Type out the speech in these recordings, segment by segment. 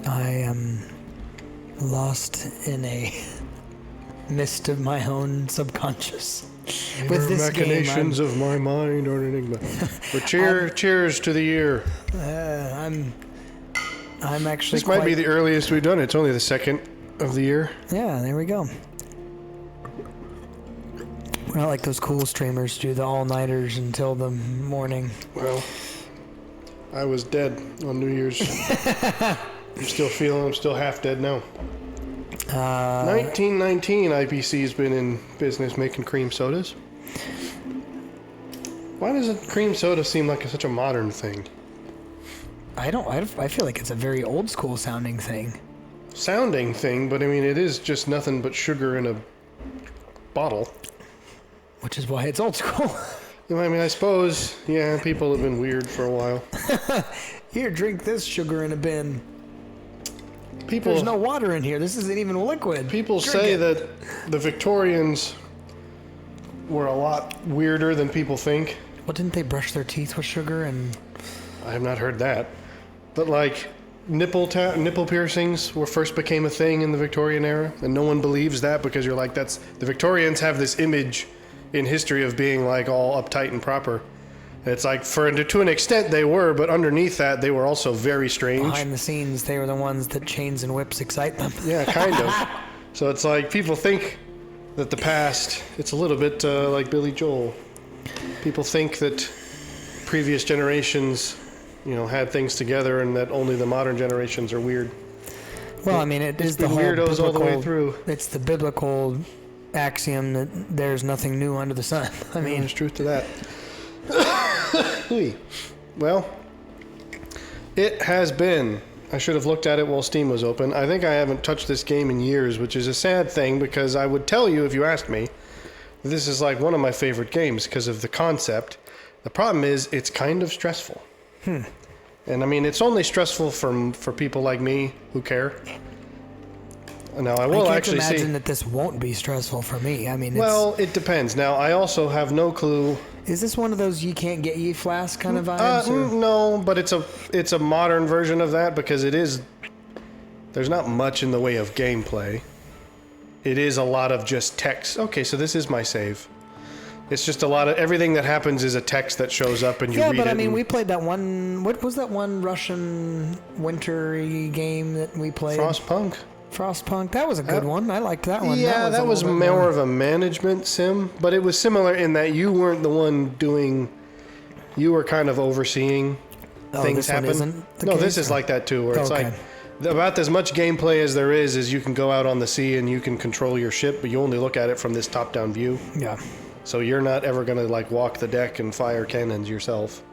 I am lost in a mist of my own subconscious. With this machinations game, of my mind are an enigma. But cheers to the year. I'm actually. This might be the earliest we've done it. It's only the second of the year. Yeah, there we go. We're not like those cool streamers do the all-nighters until the morning. Well, I was dead on New Year's. I'm still half dead now. 1919 IPC's been in business making cream sodas. Why does a cream soda seem like such a modern thing? I feel like it's a very old school sounding thing. But I mean, it is just nothing but sugar in a bottle. Which is why it's old school. I mean, I suppose, yeah, people have been weird for a while. Here, drink this sugar in a bin. There's no water in here. This isn't even liquid. People say that the Victorians were a lot weirder than people think. Well, didn't they brush their teeth with sugar and... I have not heard that. But like, nipple piercings first became a thing in the Victorian era, and no one believes that because you're like, the Victorians have this image in history of being like all uptight and proper. And it's like, to an extent they were, but underneath that they were also very strange. Behind the scenes, they were the ones that chains and whips excite them. Yeah, kind of. So it's like, people think that the past, it's a little bit like Billy Joel. People think that previous generations, had things together and that only the modern generations are weird. Well, I mean, it is the whole weirdos all the way through. It's the biblical axiom that there's nothing new under the sun. I mean, there's truth to that. Well, it has been. I should have looked at it while Steam was open. I think I haven't touched this game in years, which is a sad thing because I would tell you if you asked me, this is like one of my favorite games because of the concept. The problem is it's kind of stressful. And I mean, it's only stressful for people like me who care. Now, I will actually can't imagine that this won't be stressful for me. I mean, well, it depends. Now, I also have no clue. Is this one of those you can't get ye flask kind of vibes? No, but it's a modern version of that because it is. There's not much in the way of gameplay. It is a lot of just text. Okay, so this is my save. It's just a lot of everything that happens is a text that shows up and you read it. Yeah, but I mean, we played that one. What was that one Russian wintry game that we played? Frostpunk. That was a good one. I liked that one. Yeah, that was more of a management sim, but it was similar in that you weren't the one doing. You were kind of overseeing things happen. This is like that too, where it's like about as much gameplay as there is you can go out on the sea and you can control your ship, but you only look at it from this top-down view. Yeah. So you're not ever going to like walk the deck and fire cannons yourself.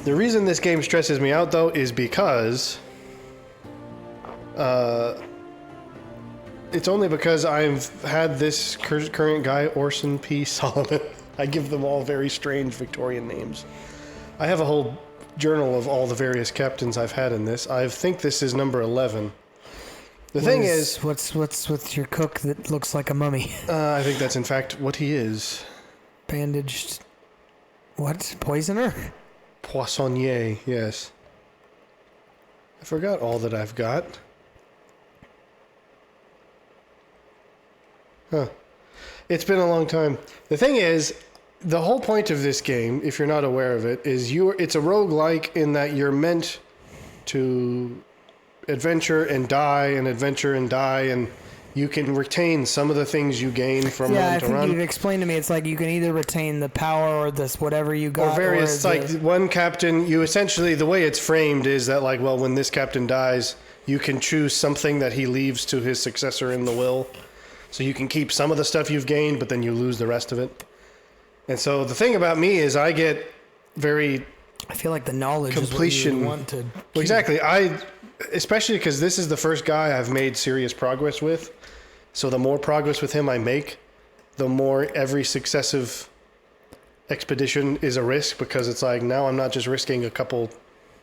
The reason this game stresses me out though is because it's only because I've had this current guy, Orson P. Solomon. I give them all very strange Victorian names. I have a whole journal of all the various captains I've had in this. I think this is number 11. The thing is... What's with your cook that looks like a mummy? I think that's in fact what he is. Bandaged... What? Poisoner? Poissonnier, yes. I forgot all that I've got. Huh. It's been a long time. The thing is, the whole point of this game, if you're not aware of it, is it's a roguelike in that you're meant to adventure and die, and you can retain some of the things you gain from run to run. Yeah, I think you've explained to me, it's like you can either retain the power or this whatever you got. Or various, like one captain, you essentially, the way it's framed is that like, well, when this captain dies, you can choose something that he leaves to his successor in the will. So you can keep some of the stuff you've gained, but then you lose the rest of it. And so the thing about me is I get very... I feel like the knowledge completion. is what you want to keep. Well, exactly. Especially because this is the first guy I've made serious progress with. So the more progress with him I make, the more every successive expedition is a risk, because it's like now I'm not just risking a couple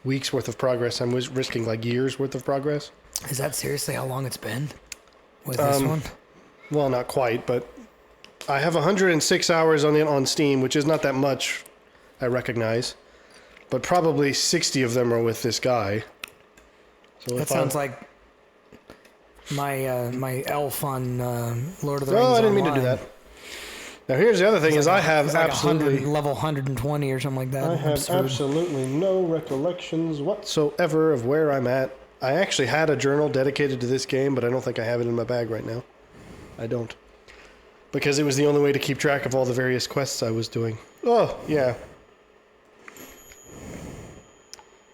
weeks worth of progress, I'm risking like years worth of progress. Is that seriously how long it's been with this one? Well, not quite, but I have 106 hours on Steam, which is not that much, I recognize. But probably 60 of them are with this guy. So that sounds like my elf on Lord of the Rings. Oh, I didn't Online. mean to do that. Now, here's the other thing: is I have absolutely level 120 or something like that. I have absolutely no recollections whatsoever of where I'm at. I actually had a journal dedicated to this game, but I don't think I have it in my bag right now. I don't, because it was the only way to keep track of all the various quests I was doing. Oh yeah.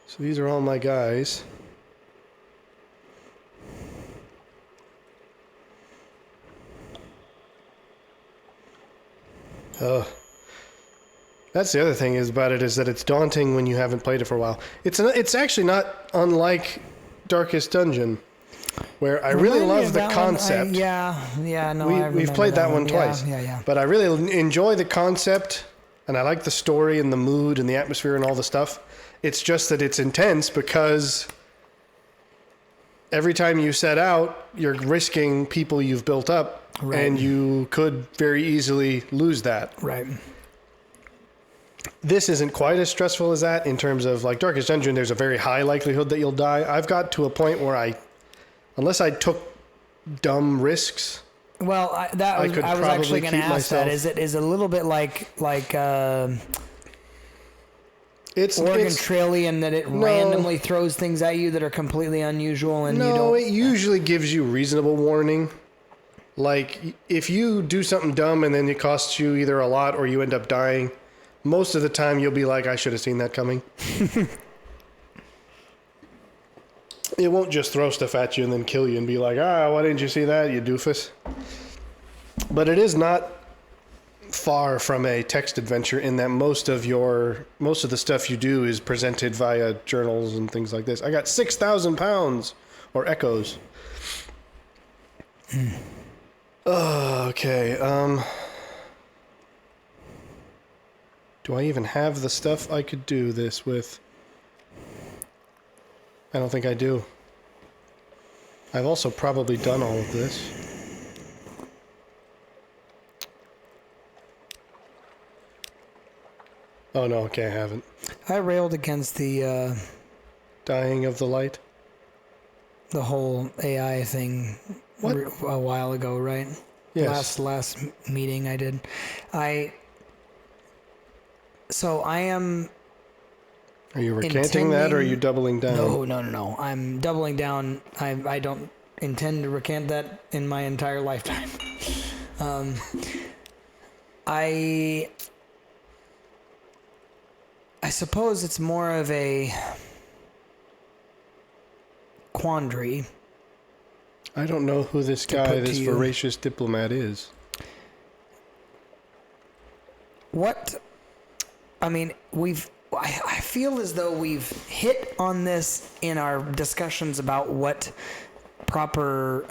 So these are all my guys. That's the other thing about it is that it's daunting when you haven't played it for a while. It's actually not unlike Darkest Dungeon, where I really love the concept. We've played that one twice. Yeah. But I really enjoy the concept, and I like the story and the mood and the atmosphere and all the stuff. It's just that it's intense because every time you set out, you're risking people you've built up. Right. And you could very easily lose that. Right. This isn't quite as stressful as that in terms of, like, Darkest Dungeon, there's a very high likelihood that you'll die. I've got to a point where unless I took dumb risks. Well, I was actually going to ask that. Is it a little bit like it's Oregon Trail in that it randomly throws things at you that are completely unusual and you don't... No, it usually gives you reasonable warning. Like, if you do something dumb and then it costs you either a lot or you end up dying, most of the time you'll be like, I should have seen that coming. It won't just throw stuff at you and then kill you and be like, why didn't you see that, you doofus? But it is not far from a text adventure in that most of the stuff you do is presented via journals and things like this. I got 6,000 pounds or echoes. Okay, do I even have the stuff I could do this with? I don't think I do. I've also probably done all of this. Oh no, okay, I haven't. I railed against the... Dying of the light? The whole AI thing... What? A while ago, right? Yes. Last meeting I did. So I am... Are you recanting that or are you doubling down? No. I'm doubling down. I don't intend to recant that in my entire lifetime. I suppose it's more of a quandary. I don't know who this guy, this voracious diplomat is. I feel as though we've hit on this in our discussions about what proper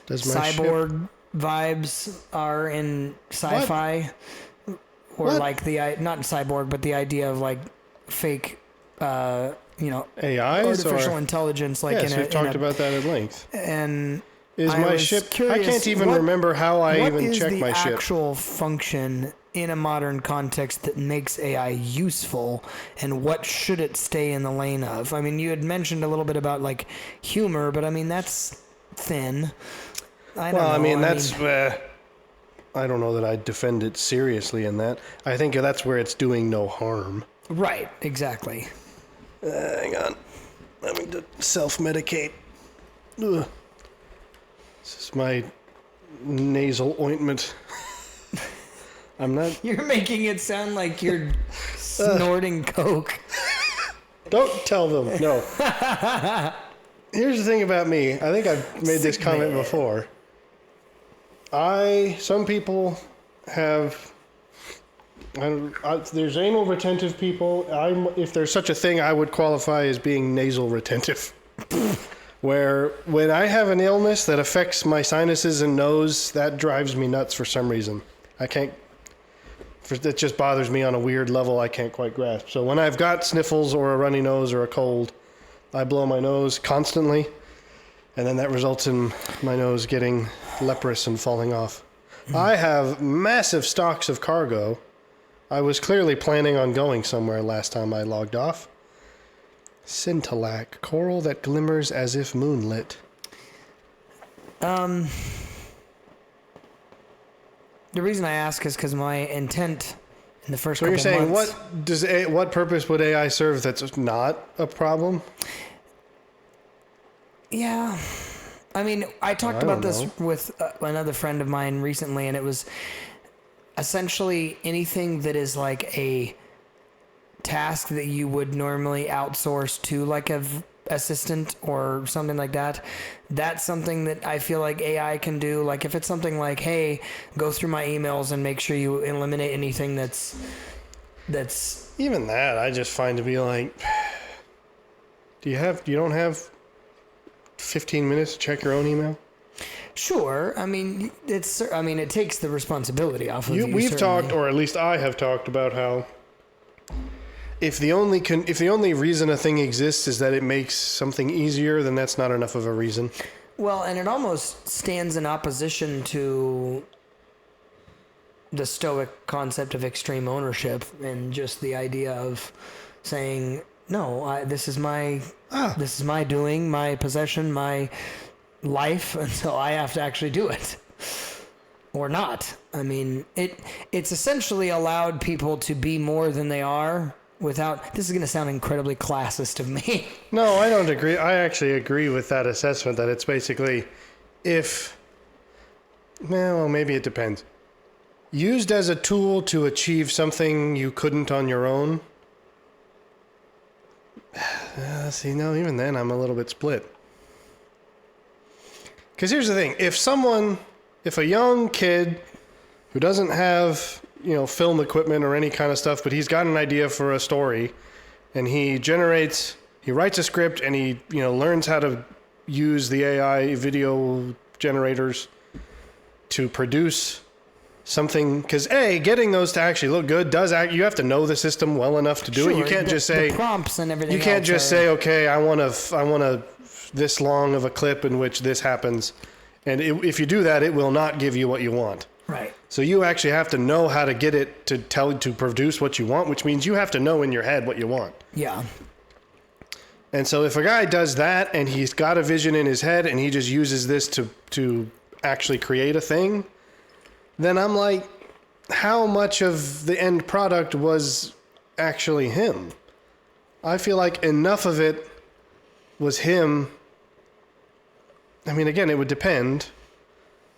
cyborg vibes are in sci-fi. What? Or what? Like not cyborg, but the idea of like fake, AI, artificial intelligence. Like yes, we've talked about that at length. And is my ship? Curious, I can't even remember how I even check my ship. What is the actual function in a modern context that makes AI useful, and what should it stay in the lane of? I mean, you had mentioned a little bit about like humor, but I mean that's thin. I don't know that I'd defend it seriously in that. I think that's where it's doing no harm. Right, exactly. Hang on. Let me self-medicate. Ugh. This is my nasal ointment. I'm not... You're making it sound like you're snorting coke. Don't tell them. No. Here's the thing about me. I think I've made this comment before. Some people have... there's anal retentive people. If there's such a thing, I would qualify as being nasal retentive. Where when I have an illness that affects my sinuses and nose, that drives me nuts for some reason. It just bothers me on a weird level I can't quite grasp. So when I've got sniffles or a runny nose or a cold, I blow my nose constantly, and then that results in my nose getting leprous and falling off. I have massive stocks of cargo. I was clearly planning on going somewhere last time I logged off. Scintillac, coral that glimmers as if moonlit. The reason I ask is because my intent in the first So couple you're saying months... what purpose would AI serve that's not a problem? Yeah. I mean, I talked I about don't this know. with another friend of mine recently, and it was essentially anything that is like a task that you would normally outsource to like a assistant or something like that. That's something that I feel like AI can do. Like if it's something like, hey, go through my emails and make sure you eliminate anything that's Even that, I just find to be like, you don't have 15 minutes to check your own email? sure. I mean, it takes the responsibility off of you. We've certainly. talked, or at least I have talked about how if the only reason a thing exists is that it makes something easier, then that's not enough of a reason. Well, and it almost stands in opposition to the Stoic concept of extreme ownership and just the idea of saying, no, this is my doing, my possession, my life, and so I have to actually do it. Or not. I mean, it's essentially allowed people to be more than they are without... This is going to sound incredibly classist of me. No, I don't agree. I actually agree with that assessment that it's basically well, maybe it depends. Used as a tool to achieve something you couldn't on your own. See, no, even then I'm a little bit split. Because here's the thing. If a young kid who doesn't have, film equipment or any kind of stuff, but he's got an idea for a story and he writes a script and he, learns how to use the AI video generators to produce something, because getting those to actually look good you have to know the system well enough to do it. You can't just say the prompts and everything. You can't just say, okay, I want a this long of a clip in which this happens, and if you do that, it will not give you what you want. Right. So you actually have to know how to get it to produce what you want, which means you have to know in your head what you want. Yeah. And so if a guy does that and he's got a vision in his head and he just uses this to actually create a thing, then I'm like, how much of the end product was actually him? I feel like enough of it was him. I mean, again, it would depend.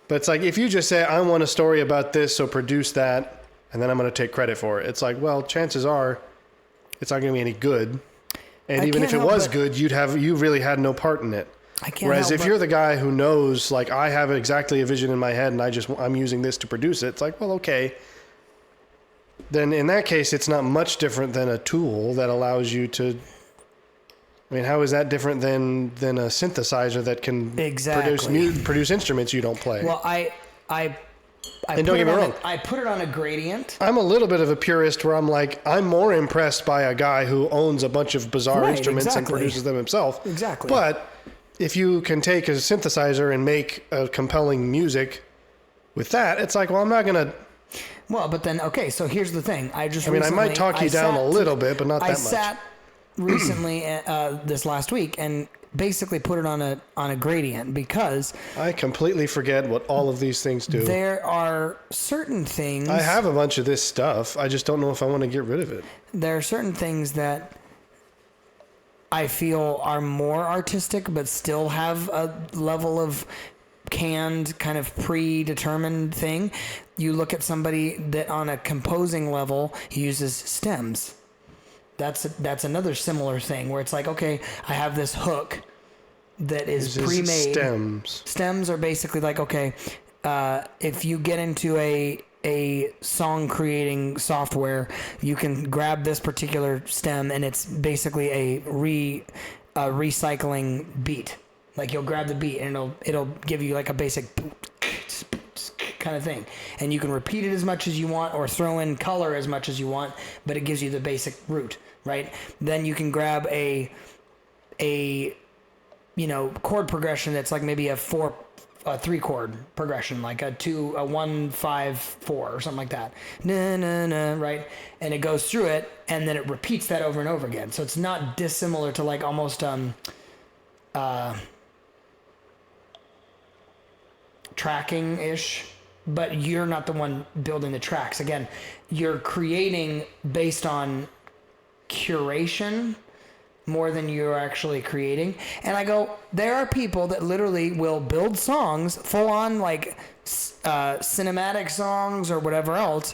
But it's like, if you just say, I want a story about this, so produce that, and then I'm going to take credit for it. It's like, well, chances are it's not going to be any good. And even if it was good, you really had no part in it. Whereas if you're the guy who knows, like, I have exactly a vision in my head and I'm using this to produce it, it's like, well, okay. Then in that case, it's not much different than a tool that allows you to... I mean, how is that different than a synthesizer that can produce instruments you don't play? Well, I and don't get me wrong, I put it on a gradient. I'm a little bit of a purist where I'm like, I'm more impressed by a guy who owns a bunch of bizarre instruments and produces them himself. Exactly. But if you can take a synthesizer and make a compelling music with that, it's like, well, I'm not going to... Well, but then, okay, so here's the thing. I might talk you down a little bit, but not that much. I sat recently, this last week, and basically put it on a gradient because... I completely forget what all of these things do. There are certain things... I have a bunch of this stuff. I just don't know if I want to get rid of it. There are certain things that I feel are more artistic, but still have a level of canned, kind of predetermined thing. You look at somebody that on a composing level uses stems. That's another similar thing where it's like, okay, I have this hook that is pre-made. Stems are basically like, okay, if you get into a song creating software, you can grab this particular stem and it's basically a recycling beat. Like you'll grab the beat and it'll give you like a basic kind of thing, and you can repeat it as much as you want or throw in color as much as you want, but it gives you the basic root, right? Then you can grab a chord progression that's like maybe a 4 a 3-chord progression, like a 1 5 4 or something like that. Na na na, right? And it goes through it, and then it repeats that over and over again. So it's not dissimilar to like almost tracking ish, but you're not the one building the tracks. Again, you're creating based on curation more than you're actually creating. And I go, there are people that literally will build songs full on like cinematic songs or whatever else,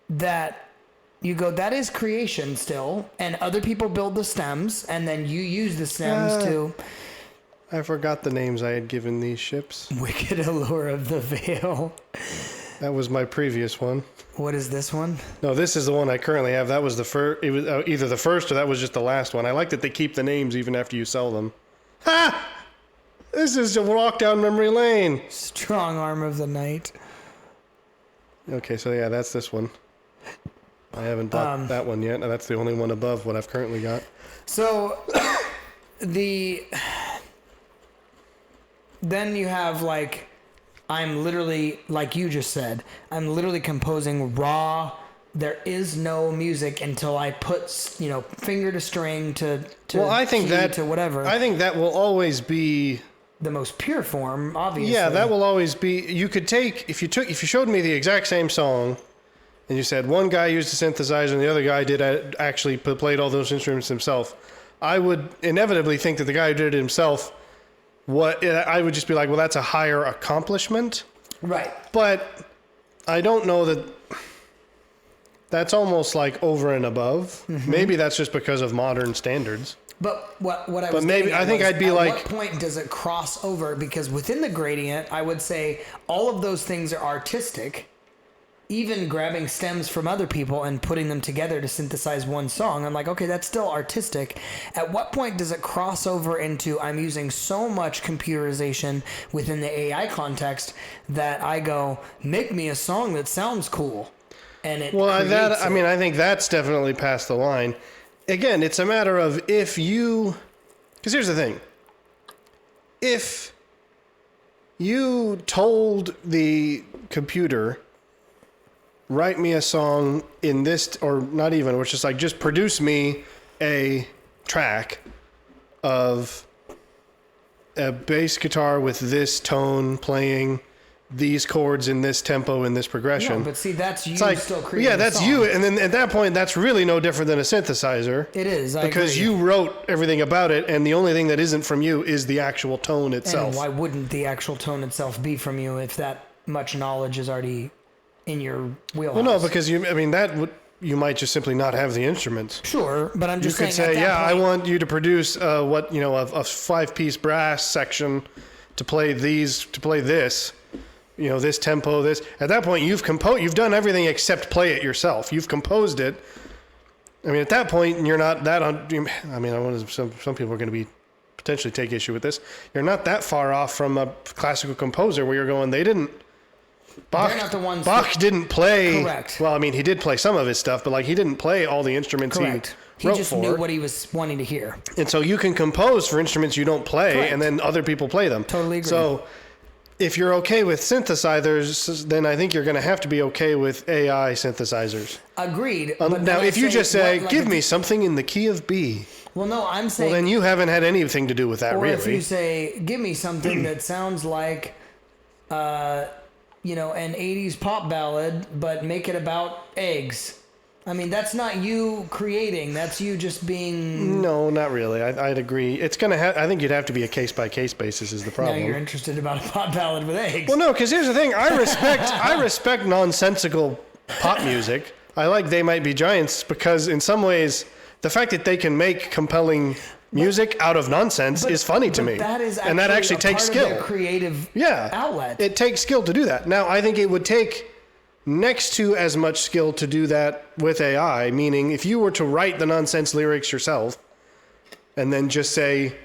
that you go, that is creation still, and other people build the stems and then you use the stems to... I forgot the names I had given these ships. Wicked Allure of the Veil. That was my previous one. What is this one? No, this is the one I currently have. That was the first. It was either the first or that was just the last one. I like that they keep the names even after you sell them. Ha! This is a walk down memory lane. Strong Arm of the Night. Okay, so yeah, that's this one. I haven't bought that one yet. That's the only one above what I've currently got. So, then you have like, I'm literally, like you just said, I'm literally composing raw. There is no music until I put, finger to string to well, I think key that to whatever. I think that will always be the most pure form, obviously. Yeah, that will always be. You could take if you showed me the exact same song, and you said one guy used a synthesizer and the other guy did actually played all those instruments himself. I would inevitably think that the guy who did it himself. I would just be like, well, that's a higher accomplishment. Right. But I don't know that that's almost like over and above. Mm-hmm. Maybe that's just because of modern standards. But what I was But maybe I think I'd be like, at what point does it cross over? Because within the gradient, I would say all of those things are artistic. Even grabbing stems from other people and putting them together to synthesize one song, I'm like, okay, that's still artistic. At what point does it cross over into I'm using so much computerization within the AI context that I go, make me a song that sounds cool, and it I mean, I think that's definitely past the line. Again, it's a matter of because here's the thing. If you told the computer, write me a song in this, or not even, which is like, just produce me a track of a bass guitar with this tone playing these chords in this tempo in this progression. No, but see, that's you still creating. Yeah, that's you, and then at that point, that's really no different than a synthesizer. It is, because agree. you wrote everything about it, and the only thing that isn't from you is the actual tone itself. And why wouldn't the actual tone itself be from you if that much knowledge is already in your wheelhouse? Well, no, because you might just simply not have the instruments. Sure, but I'm just saying. You could say, I want you to produce a 5-piece brass section to play this, this tempo, this. At that point, you've done everything except play it yourself. You've composed it. I mean, at that point, you're not that. Some people are going to be potentially take issue with this. You're not that far off from a classical composer where you're going, Bach didn't play. Correct. Well, I mean, he did play some of his stuff, but he didn't play all the instruments. Correct. He just knew what he was wanting to hear. And so you can compose for instruments you don't play, correct, and then other people play them. Totally agree. So if you're okay with synthesizers, then I think you're going to have to be okay with AI synthesizers. Agreed. Now, if you just say, give me something in the key of B. Well, no, I'm saying. Well, then you haven't had anything to do with that, really. Or if you say, give me something that sounds like, an 80s pop ballad, but make it about eggs. I mean, that's not you creating. That's you just being... No, not really. I'd agree. It's going to I think you'd have to be a case-by-case basis is the problem. Now you're interested about a pop ballad with eggs. Well, no, because here's the thing. I respect nonsensical pop music. I like They Might Be Giants because in some ways, the fact that they can make compelling music out of nonsense is funny to me. That is and that actually takes skill. Of their creative outlet. It takes skill to do that. Now, I think it would take next to as much skill to do that with AI, meaning if you were to write the nonsense lyrics yourself and then just say,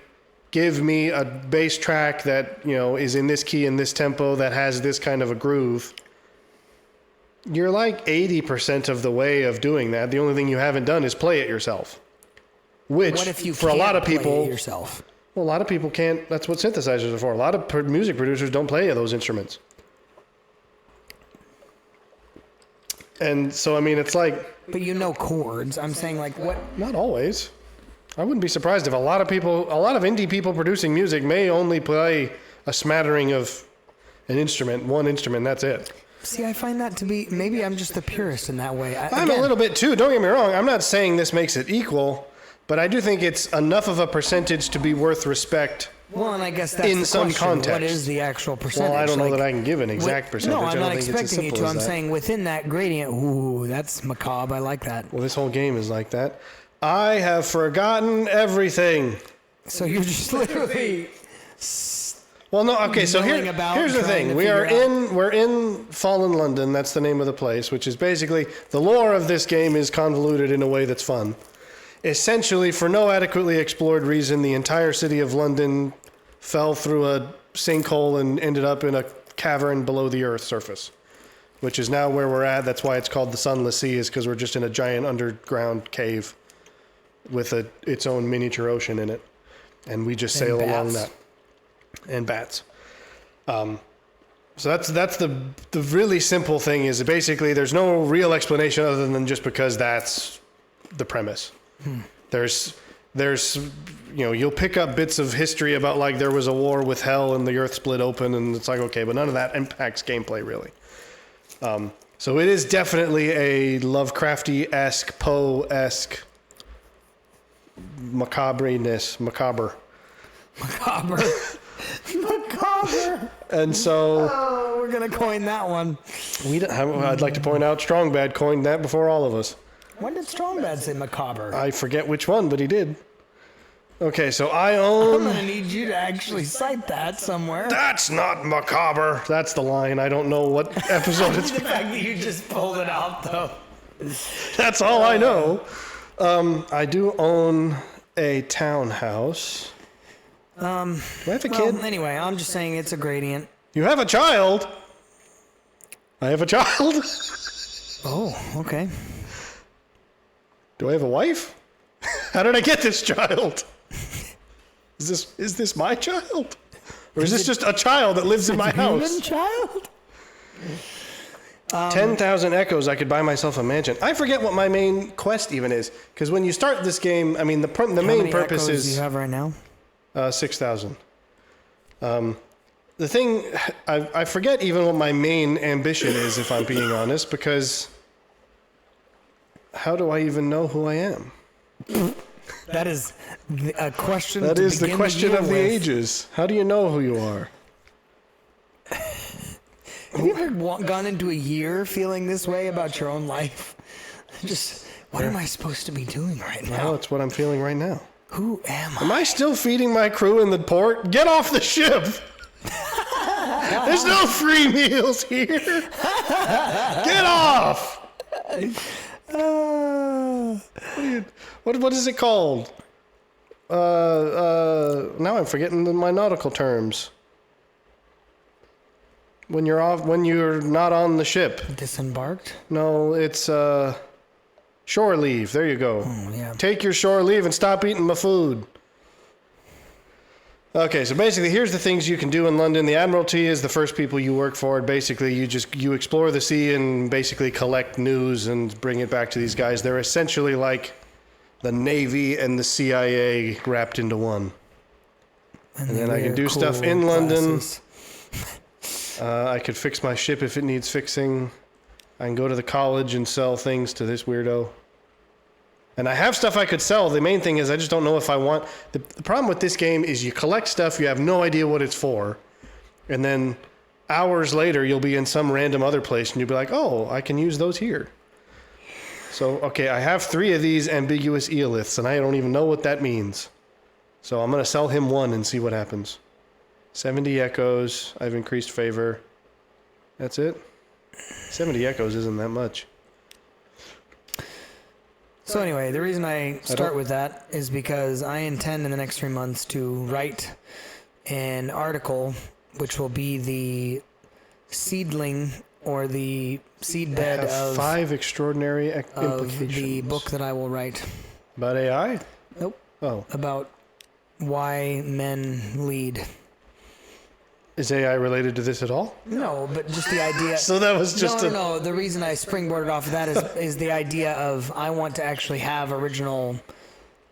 give me a bass track that, is in this key and this tempo that has this kind of a groove, you're like 80% of the way of doing that. The only thing you haven't done is play it yourself. Which, what if you for a lot of people, yourself? Well, a lot of people can't. That's what synthesizers are for. A lot of music producers don't play those instruments. And so, I mean, it's like... But you know chords. I'm saying, like, what... Not always. I wouldn't be surprised if a lot of indie people producing music may only play a smattering of one instrument, that's it. See, I find that to be... Maybe I'm just the purist in that way. I'm a little bit too. Don't get me wrong. I'm not saying this makes it equal, but I do think it's enough of a percentage to be worth respect. Well, and I guess that's in the some question. context. What is the actual percentage? Well, I don't know that I can give an exact percentage. No, I'm not think it's as expecting you simple to. as I'm that. saying within that gradient, ooh, that's macabre. I like that. Well, this whole game is like that. I have forgotten everything. So you're just literally... Well, no, okay, so milling about here's the trying thing. to We're in Fallen London, that's the name of the place, which is basically, the lore of this game is convoluted in a way that's fun. Essentially, for no adequately explored reason, the entire city of London fell through a sinkhole and ended up in a cavern below the Earth's surface, which is now where we're at. That's why it's called the Sunless Sea, is because we're just in a giant underground cave with its own miniature ocean in it. And we just sail along that. And bats. So that's the really simple thing is basically there's no real explanation other than just because that's the premise. There's you'll pick up bits of history about like there was a war with hell and the earth split open and it's like, okay, but none of that impacts gameplay really. So it is definitely a Lovecrafty-esque, Poe-esque macabre. Macabre. And so... Oh, we're going to coin that one. I'd like to point out Strong Bad coined that before all of us. When did Strong Bad say macabre? I forget which one, but he did. Okay, so I own... I'm going to need you to actually cite that somewhere. That's not macabre. That's the line. I don't know what episode it's... The fact that you just pulled it out, though. That's all I know. I do own a townhouse. Do I have a kid? Anyway, I'm just saying it's a gradient. You have a child? I have a child? Oh, okay. Do I have a wife? How did I get this child? Is this my child? Or is this just a child that lives in my house? Human child? 10,000 echoes, I could buy myself a mansion. I forget what my main quest even is. Because when you start this game, I mean, the main purpose How many echoes is... do you have right now? 6,000. The thing, I forget even what my main ambition is, if I'm being honest, because how do I even know who I am? That is a question. That is the question of the with. ages. How do you know who you are? Have you ever gone into a year feeling this way about your own life? Just, what am I supposed to be doing right now? Well, it's what I'm feeling right now. Who am I? Am I still feeding my crew in the port? Get off the ship! There's no free meals here! Get off! What is it called? Now I'm forgetting my nautical terms. When you're not on the ship. Disembarked? No, it's shore leave. There you go. Oh, yeah. Take your shore leave and stop eating my food. Okay, so basically here's the things you can do in London. The Admiralty is the first people you work for. Basically, you explore the sea and basically collect news and bring it back to these guys. They're essentially like the Navy and the CIA wrapped into one. And then I can do stuff in London. I could fix my ship if it needs fixing. I can go to the college and sell things to this weirdo. And I have stuff I could sell. The main thing is I just don't know if I want... The problem with this game is you collect stuff, you have no idea what it's for. And then hours later, you'll be in some random other place and you'll be like, oh, I can use those here. So, okay, I have 3 of these ambiguous eoliths, and I don't even know what that means. So I'm going to sell him 1 and see what happens. 70 echoes. I've increased favor. That's it. 70 echoes isn't that much. So anyway, the reason I start with that is because I intend in the next 3 months to write an article which will be the seedling or the seedbed of 5 extraordinary implications. the book that I will write. About AI? Nope. Oh. About why men lead. Is AI related to this at all? No, but just the idea. So that was just no. The reason I springboarded off of that is the idea of I want to actually have original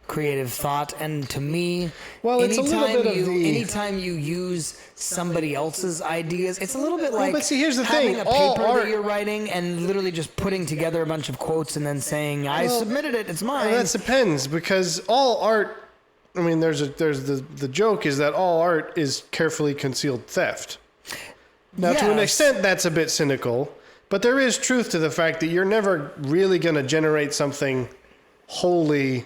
creative thought, and to me, well, it's a little bit of anytime you use somebody else's ideas, it's a little bit like but see, here's the having thing. a All paper art, that you're writing and literally just putting together a bunch of quotes and then saying, I submitted it, it's mine. Well, that depends, because all art, I mean, there's the joke is that all art is carefully concealed theft. Now, to an extent, that's a bit cynical, but there is truth to the fact that you're never really going to generate something wholly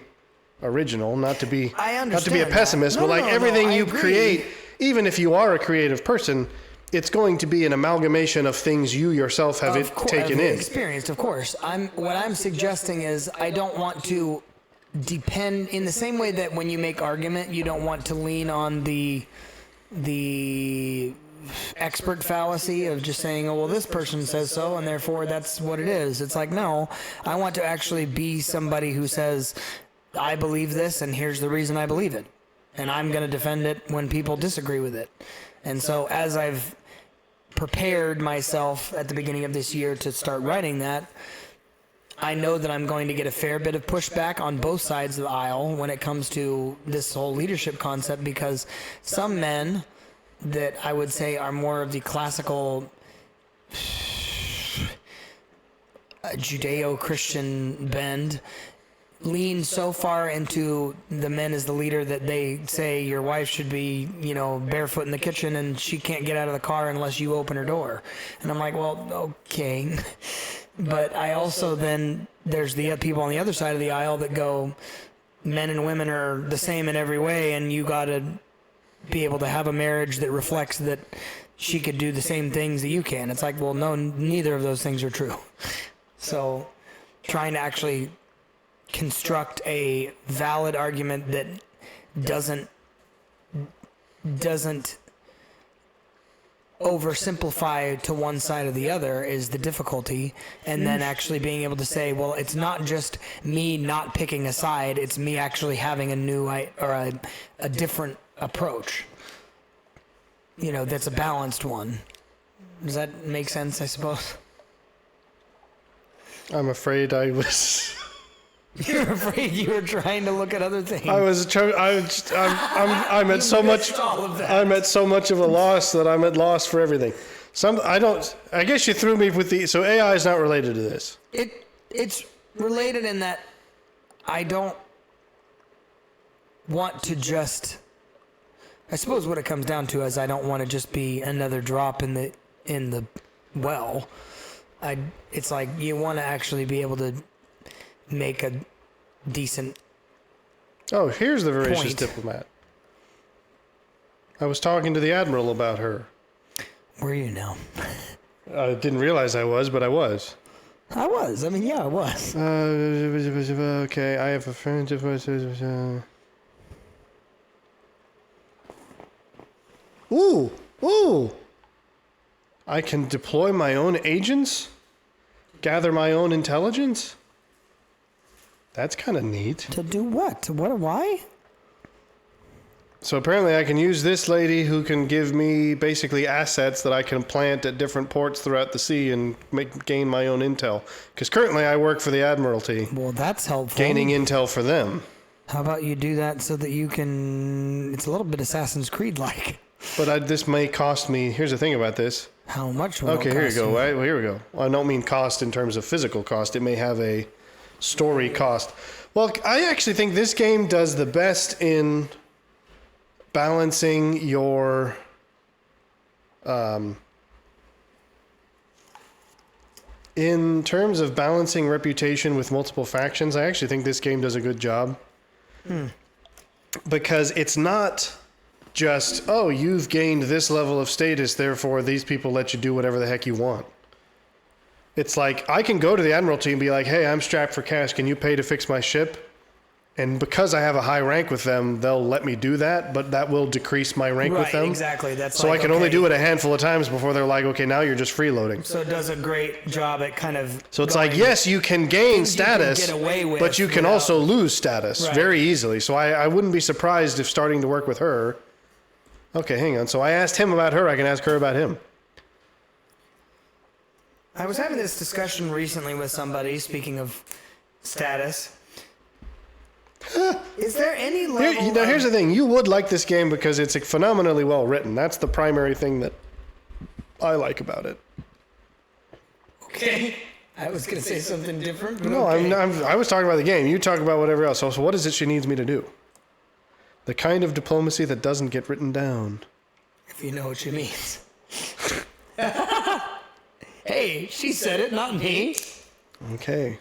original. Not to be a pessimist, but everything you create, even if you are a creative person, it's going to be an amalgamation of things you yourself have taken in. Experienced, of course. What I'm suggesting is I don't want to depend in the same way that when you make argument, you don't want to lean on the expert fallacy of just saying, oh, well, this person says so, and therefore that's what it is. It's like, no, I want to actually be somebody who says, I believe this, and here's the reason I believe it. And I'm going to defend it when people disagree with it. And so as I've prepared myself at the beginning of this year to start writing that, I know that I'm going to get a fair bit of pushback on both sides of the aisle when it comes to this whole leadership concept, because some men that I would say are more of the classical Judeo-Christian bend lean so far into the men as the leader that they say your wife should be, barefoot in the kitchen and she can't get out of the car unless you open her door. And I'm like, well, okay. But I also then, there's the people on the other side of the aisle that go, men and women are the same in every way, and you got to be able to have a marriage that reflects that she could do the same things that you can. It's like, well, no, neither of those things are true. So trying to actually construct a valid argument that doesn't oversimplify to one side or the other is the difficulty. And then actually being able to say, well, it's not just me not picking a side, it's me actually having a new or a different approach, that's a balanced one. Does that make sense, I suppose? I'm afraid I was You're afraid you were trying to look at other things. I'm at so much. I'm at so much of a loss that I'm at loss for everything. I guess you threw me with so AI is not related to this. It's related in that I don't want to just. I suppose what it comes down to is I don't want to just be another drop in the well. It's like you want to actually be able to make a decent. Oh, here's the voracious diplomat. I was talking to the admiral about her. Were you now? I didn't realize I was, but I was. I was. I mean, yeah, I was. Okay, I have a friend. Ooh. I can deploy my own agents? Gather my own intelligence? That's kind of neat. To do what? Why? So apparently I can use this lady who can give me basically assets that I can plant at different ports throughout the sea and gain my own intel. Because currently I work for the Admiralty. Well, that's helpful. Gaining intel for them. How about you do that so that you can... It's a little bit Assassin's Creed-like. But this may cost me... Here's the thing about this. How much will Okay, here you go. Right, well, here we go. I don't mean cost in terms of physical cost. It may have a story cost. Well, I actually think this game does the best in balancing your in terms of balancing reputation with multiple factions. I actually think this game does a good job. Because it's not just, oh, you've gained this level of status, therefore these people let you do whatever the heck you want. It's like, I can go to the Admiralty and be like, hey, I'm strapped for cash. Can you pay to fix my ship? And because I have a high rank with them, they'll let me do that, but that will decrease my rank with them. Exactly. That's so I can only do it a handful of times before they're like, okay, now you're just freeloading. So it does a great job at kind of. So it's like, yes, you can gain status, get away with but you can also lose status very easily. So I wouldn't be surprised if starting to work with her. Okay, hang on. So I asked him about her. I can ask her about him. I was having this discussion recently with somebody, speaking of status. Is there any level Now, here's the thing. You would like this game because it's phenomenally well written. That's the primary thing that I like about it. Okay. I was going to say something different. But No, okay. I was talking about the game. You talk about whatever else. So what is it she needs me to do? The kind of diplomacy that doesn't get written down. If you know what she means. Hey, she said it, not me. Okay.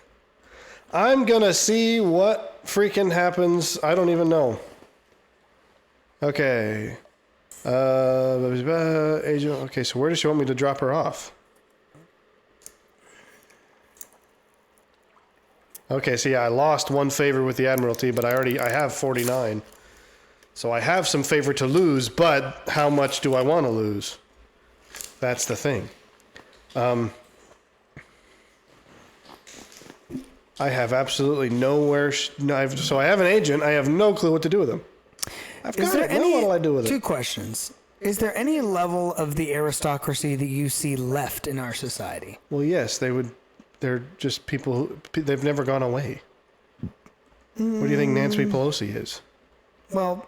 I'm gonna see what freaking happens. I don't even know. Okay. Agent. Okay, so where does she want me to drop her off? Okay, so yeah, I lost one favor with the Admiralty, but I have 49. So I have some favor to lose, but how much do I want to lose? That's the thing. I have absolutely nowhere. So I have an agent. I have no clue what to do with him. I've got it. What will I do with it? Two questions. Is there any level of the aristocracy that you see left in our society? Well, yes, they would. They're just people who they've never gone away. What do you think Nancy Pelosi is? Well,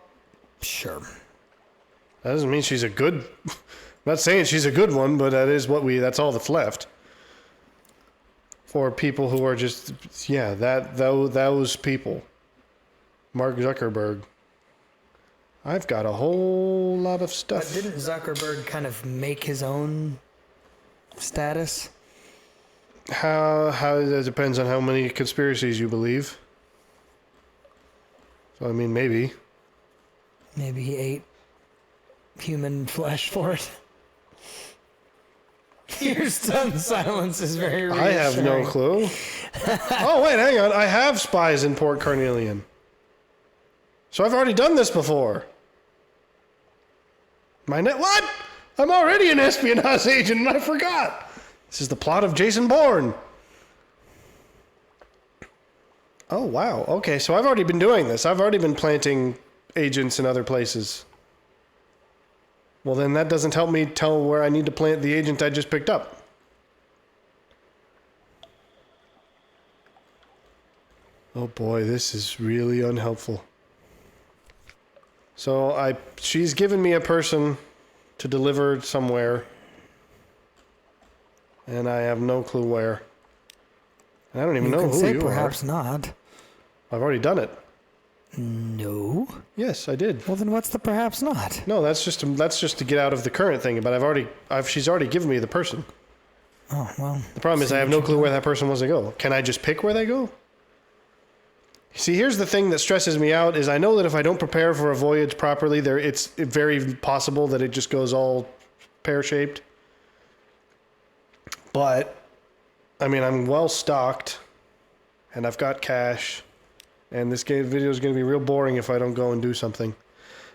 sure. That doesn't mean she's a good. I'm not saying she's a good one, but that's all that's left. For people who are just, those people. Mark Zuckerberg. I've got a whole lot of stuff. But didn't Zuckerberg kind of make his own status? How that depends on how many conspiracies you believe. So I mean, maybe. Maybe he ate human flesh for it. Your stunned silence is very reassuring. I have no clue. Oh, wait, hang on. I have spies in Port Carnelian. So I've already done this before. What? I'm already an espionage agent and I forgot. This is the plot of Jason Bourne. Oh, wow. Okay, so I've already been doing this. I've already been planting agents in other places. Well, then that doesn't help me tell where I need to plant the agent I just picked up. Oh boy, this is really unhelpful. So she's given me a person to deliver somewhere, and I have no clue where. And I don't even know who you are. Perhaps not. I've already done it. No. Yes, I did. Well, then what's the perhaps not? No, that's just to get out of the current thing. But she's already given me the person. Oh well. The problem is I have no clue where that person wants to go. Can I just pick where they go? See, here's the thing that stresses me out is I know that if I don't prepare for a voyage properly, it's very possible that it just goes all pear-shaped. But I mean, I'm well stocked, and I've got cash. And this video is going to be real boring if I don't go and do something.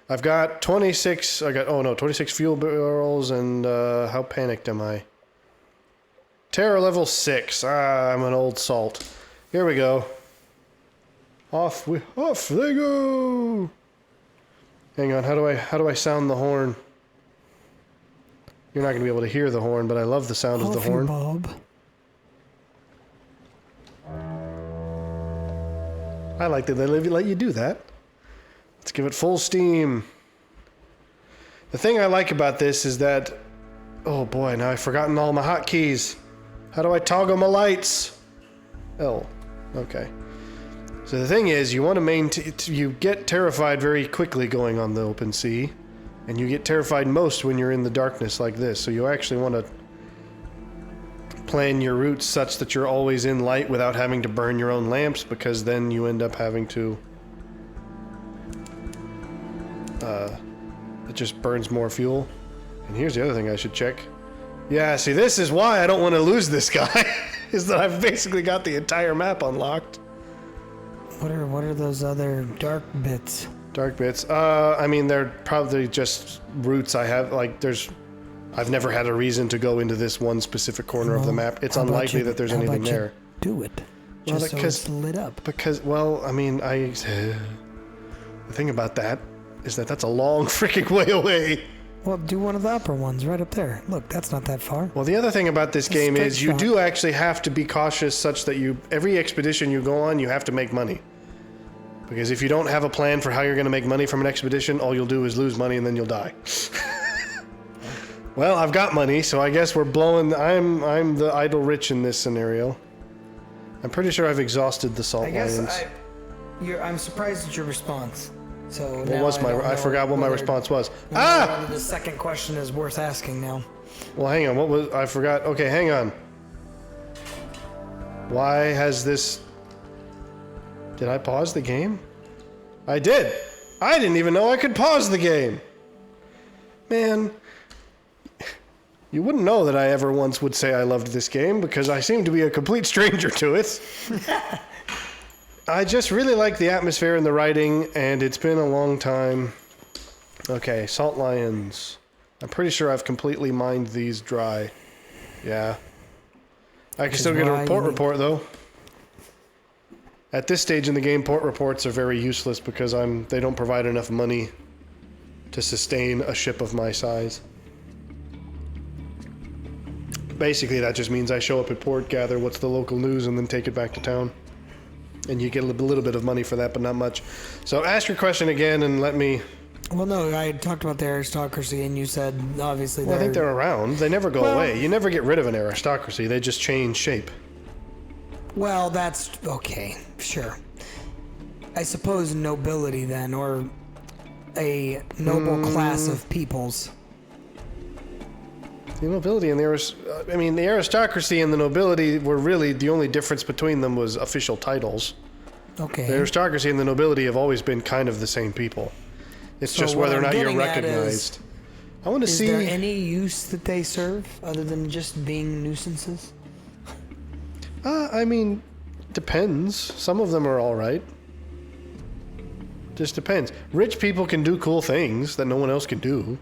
I've got 26 fuel barrels, and how panicked am I? Terror level 6. I'm an old salt. Here we go. Off they go. Hang on, how do I sound the horn? You're not going to be able to hear the horn, but I love the sound of the horn. Bob. I like that they let you do that. Let's give it full steam. The thing I like about this is that... Oh boy, now I've forgotten all my hotkeys. How do I toggle my lights? L. Okay. So the thing is, you want to you get terrified very quickly going on the open sea. And you get terrified most when you're in the darkness like this. So you actually want to plan your routes such that you're always in light without having to burn your own lamps, because then you end up having to it just burns more fuel. And here's the other thing I should check. Yeah, see, this is why I don't want to lose this guy is that I've basically got the entire map unlocked. What are those other dark bits? Dark bits. I mean, they're probably just routes I have. Like, I've never had a reason to go into this one specific corner of the map. It's unlikely that there's anything there. Do it. Well, Just so it's lit up. Because, well, I mean, the thing about that is that that's a long freaking way away. Well, do one of the upper ones right up there. Look, that's not that far. Well, the other thing about this game is you do actually have to be cautious such that every expedition you go on, you have to make money. Because if you don't have a plan for how you're going to make money from an expedition, all you'll do is lose money and then you'll die. Well, I've got money, so I guess we're blowing... I'm the idle rich in this scenario. I'm pretty sure I've exhausted the salt lions. I'm surprised at your response. So what was I forgot what my response was. Whether the second question is worth asking now. Well, hang on. I forgot. Okay, hang on. Why has this... Did I pause the game? I did. I didn't even know I could pause the game. Man, you wouldn't know that I ever once would say I loved this game because I seem to be a complete stranger to it. I just really like the atmosphere and the writing, and it's been a long time. Okay, salt lions. I'm pretty sure I've completely mined these dry. Yeah. I can still get a report though. At this stage in the game, port reports are very useless because they don't provide enough money to sustain a ship of my size. Basically, that just means I show up at port, gather what's the local news, and then take it back to town. And you get a little bit of money for that, but not much. So ask your question again and let me... Well, no, I talked about the aristocracy, and you said, obviously, Well, I think they're around. They never go away. You never get rid of an aristocracy. They just change shape. Well, that's... okay, sure. I suppose nobility, then, or a noble class of peoples. The nobility and the aristocracy and the nobility were really the only difference between them was official titles. Okay. The aristocracy and the nobility have always been kind of the same people. It's just whether or not you're recognized. I want to see... Is there any use that they serve other than just being nuisances? I mean, depends. Some of them are all right. Just depends. Rich people can do cool things that no one else can do.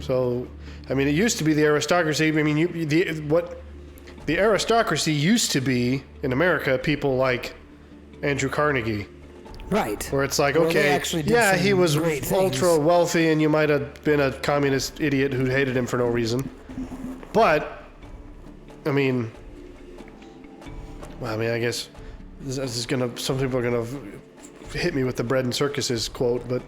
So, I mean, it used to be the aristocracy. I mean, the aristocracy used to be in America people like Andrew Carnegie. Right. Where it's like, okay, yeah, he was ultra wealthy, and you might have been a communist idiot who hated him for no reason. But, I mean, I guess this is gonna. Some people are gonna hit me with the bread and circuses quote, but.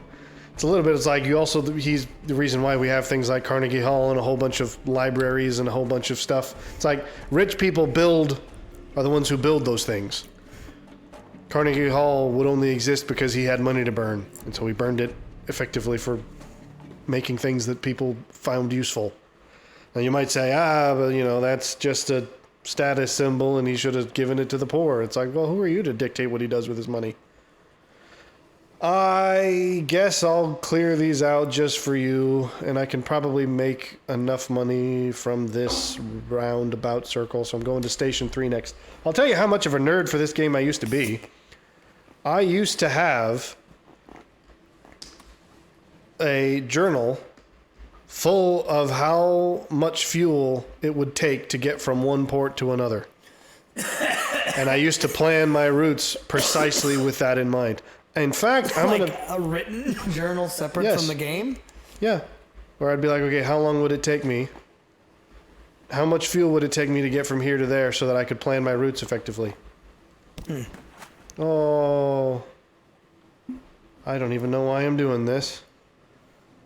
It's a little bit, it's like he's the reason why we have things like Carnegie Hall and a whole bunch of libraries and a whole bunch of stuff. It's like rich people are the ones who build those things. Carnegie Hall would only exist because he had money to burn. And so he burned it effectively for making things that people found useful. Now you might say, but that's just a status symbol and he should have given it to the poor. It's like, well, who are you to dictate what he does with his money? I guess I'll clear these out just for you, and I can probably make enough money from this roundabout circle, so I'm going to Station 3 next. I'll tell you how much of a nerd for this game I used to be. I used to have a journal full of how much fuel it would take to get from one port to another. And I used to plan my routes precisely with that in mind. In fact, I'm going to... a written journal separate from the game? Yeah. Where I'd be like, okay, how long would it take me? How much fuel would it take me to get from here to there so that I could plan my routes effectively? Oh. I don't even know why I'm doing this.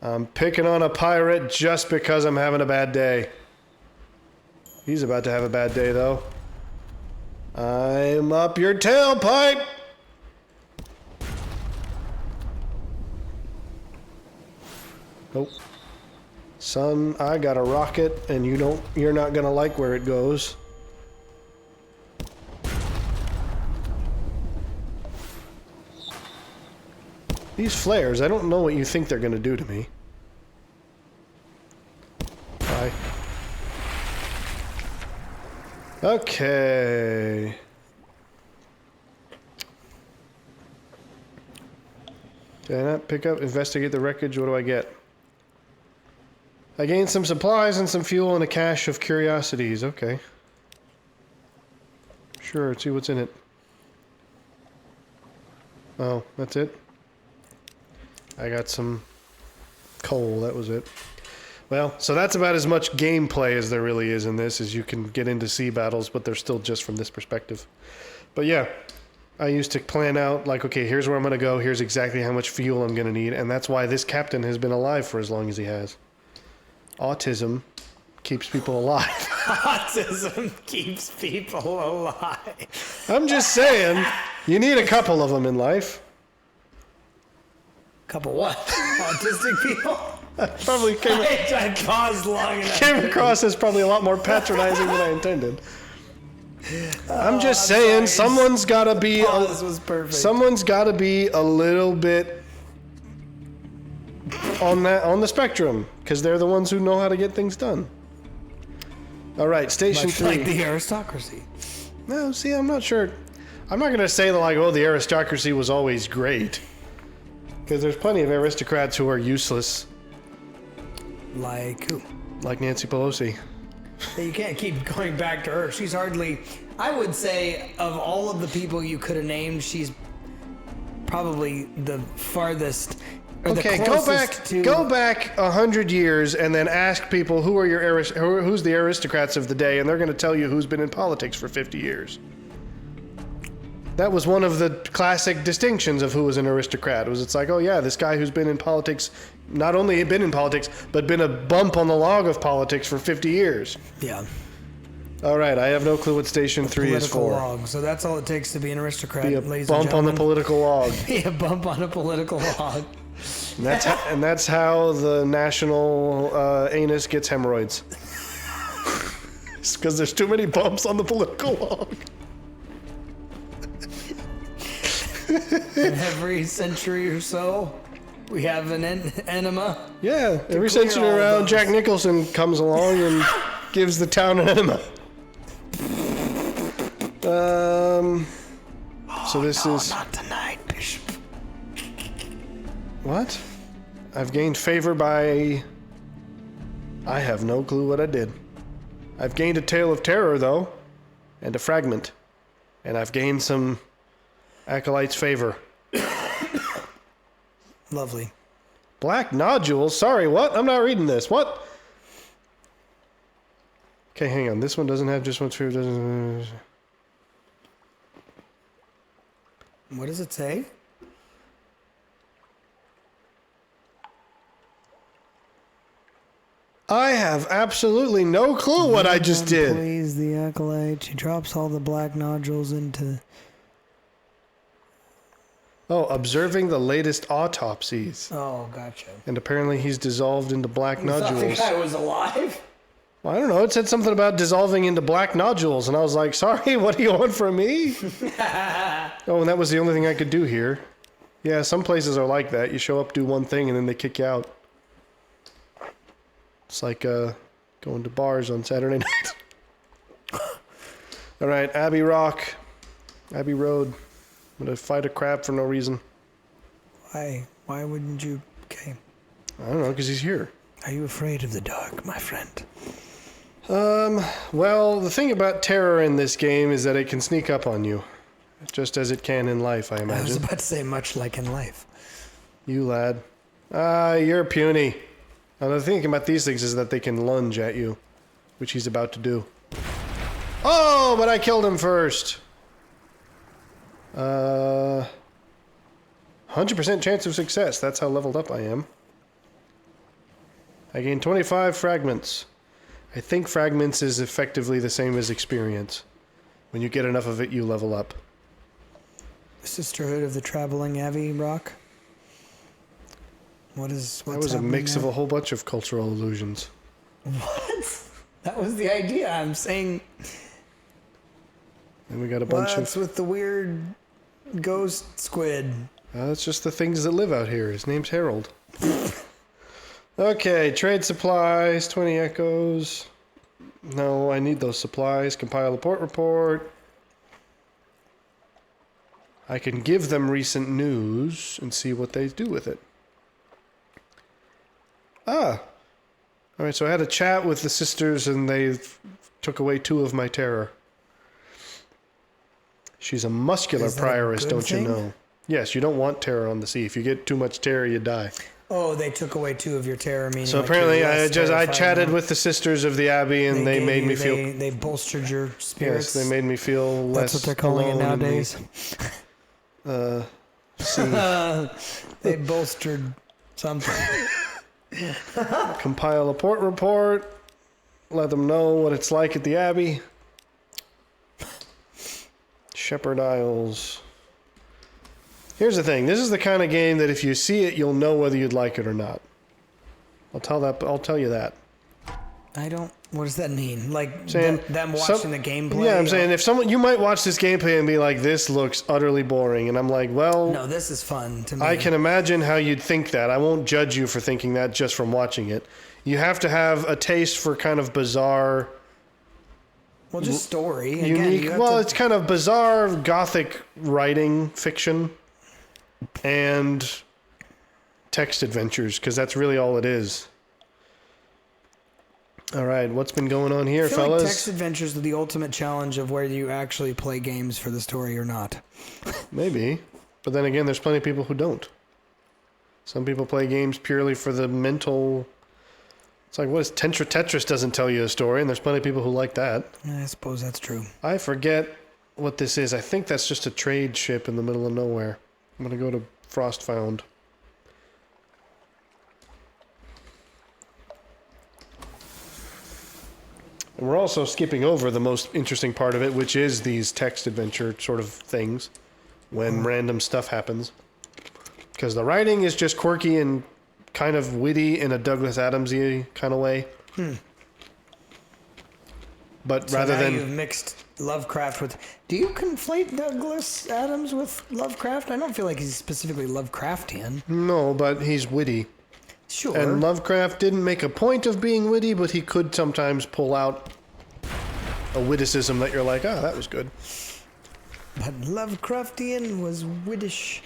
I'm picking on a pirate just because I'm having a bad day. He's about to have a bad day, though. I'm up your tailpipe! Nope. Son, I got a rocket, and you're not gonna like where it goes. These flares, I don't know what you think they're gonna do to me. Bye. Okay. Did I not pick up? Investigate the wreckage. What do I get? I gained some supplies and some fuel and a cache of curiosities. Okay. Sure, let's see what's in it. Oh, that's it? I got some coal, that was it. Well, so that's about as much gameplay as there really is in this, as you can get into sea battles, but they're still just from this perspective. But yeah, I used to plan out, like, okay, here's where I'm going to go, here's exactly how much fuel I'm going to need, and that's why this captain has been alive for as long as he has. Autism keeps people alive. Autism keeps people alive. I'm just saying, you need a couple of them in life. Couple what? Autistic people? Probably I paused long enough. came across as probably a lot more patronizing than I intended. I'm just saying, sorry. someone's got to be. Pause was perfect. Someone's got to be a little bit on the spectrum, because they're the ones who know how to get things done. All right, station Much 3. like the aristocracy. No, see, I'm not sure. I'm not going to say that, like, oh, the aristocracy was always great, because there's plenty of aristocrats who are useless. Like who? Like Nancy Pelosi. You can't keep going back to her. She's hardly, I would say, of all of the people you could have named, she's probably the farthest. Or Okay, the go back 100 years and then ask people who's the aristocrats of the day, and they're going to tell you who's been in politics for 50 years. That was one of the classic distinctions of who was an aristocrat. It's like, oh yeah, this guy who's been in politics, not only been in politics, but been a bump on the log of politics for 50 years. Yeah. All right, I have no clue what Station 3 is for. Log. So that's all it takes to be an aristocrat, Be a ladies bump and on the gentlemen. political log. Be a bump on a political log. And that's how the national anus gets hemorrhoids. It's because there's too many bumps on the political log. In every century or so, we have an enema. Yeah, every clear century all around, those. Jack Nicholson comes along and gives the town an enema. So this is... Not tonight, Bishop. What? I've gained favor by... I have no clue what I did. I've gained a tale of terror, though, and a fragment. And I've gained some acolyte's favor. Lovely. Black nodules? Sorry, what? I'm not reading this. What? Okay, hang on. This one doesn't have just one favor. Doesn't... What does it say? I have absolutely no clue what I just did. Plays the acolyte. She drops all the black nodules into... Oh, observing the latest autopsies. Oh, gotcha. And apparently he's dissolved into black I thought the nodules. guy was alive. Well, I don't know. It said something about dissolving into black nodules. And I was like, sorry, what do you want from me? Oh, and that was the only thing I could do here. Yeah, some places are like that. You show up, do one thing, and then they kick you out. It's like going to bars on Saturday night. All right, Abbey Rock. Abbey Road. I'm going to fight a crab for no reason. Why? Why wouldn't you? Okay. I don't know, because he's here. Are you afraid of the dark, my friend? Well, the thing about terror in this game is that it can sneak up on you. Just as it can in life, I I was imagine. about to say much like in life. You lad. You're puny. Now, the thing about these things is that they can lunge at you, which he's about to do. Oh, but I killed him first. 100% chance of success. That's how leveled up I am. I gained 25 fragments. I think fragments is effectively the same as experience. When you get enough of it, you level up. The Sisterhood of the Traveling Abbey Rock. What's That was a happening mix of now? a whole bunch of cultural illusions. What? That was the idea. I'm saying. And we got a bunch What's with the weird ghost squid? It's just the things that live out here. His name's Harold. Okay, trade supplies, 20 echoes. No, I need those supplies. Compile a port report. I can give them recent news and see what they do with it. Ah. All right, so I had a chat with the sisters and they took away 2 of my terror. She's a muscular prioress, don't you know? Yes, you don't want terror on the sea. If you get too much terror, you die. Oh, they took away 2 of your terror, meaning. So apparently, I chatted with the sisters of the Abbey, and they made me feel. They bolstered your spirits. Yes, they made me feel less. That's what they're calling it nowadays. They bolstered something. Compile a port report. Let them know what it's like at the Abbey. Shepherd Isles. Here's the thing. This is the kind of game that if you see it, you'll know whether you'd like it or not. I'll tell you that. What does that mean? Like saying them watching the gameplay? Yeah, I'm saying if you might watch this gameplay and be like, this looks utterly boring. And I'm like, well. No, this is fun to me. I can imagine how you'd think that. I won't judge you for thinking that just from watching it. You have to have a taste for kind of bizarre. Well, just story. Unique. Again, it's kind of bizarre gothic writing fiction. And text adventures, because that's really all it is. All right, what's been going on here, fellas? Like text adventures are the ultimate challenge of whether you actually play games for the story or not. Maybe. But then again, there's plenty of people who don't. Some people play games purely for the mental. It's like, what is Tetris doesn't tell you a story, and there's plenty of people who like that. I suppose that's true. I forget what this is. I think that's just a trade ship in the middle of nowhere. I'm going to go to Frostfound. And we're also skipping over the most interesting part of it, which is these text adventure sort of things when random stuff happens. Because the writing is just quirky and kind of witty in a Douglas Adams-y kind of way. But so rather now than... you've mixed Lovecraft with... Do you conflate Douglas Adams with Lovecraft? I don't feel like he's specifically Lovecraftian. No, but he's witty. Sure. And Lovecraft didn't make a point of being witty, but he could sometimes pull out a witticism that you're like, oh, that was good. But Lovecraftian was wittish,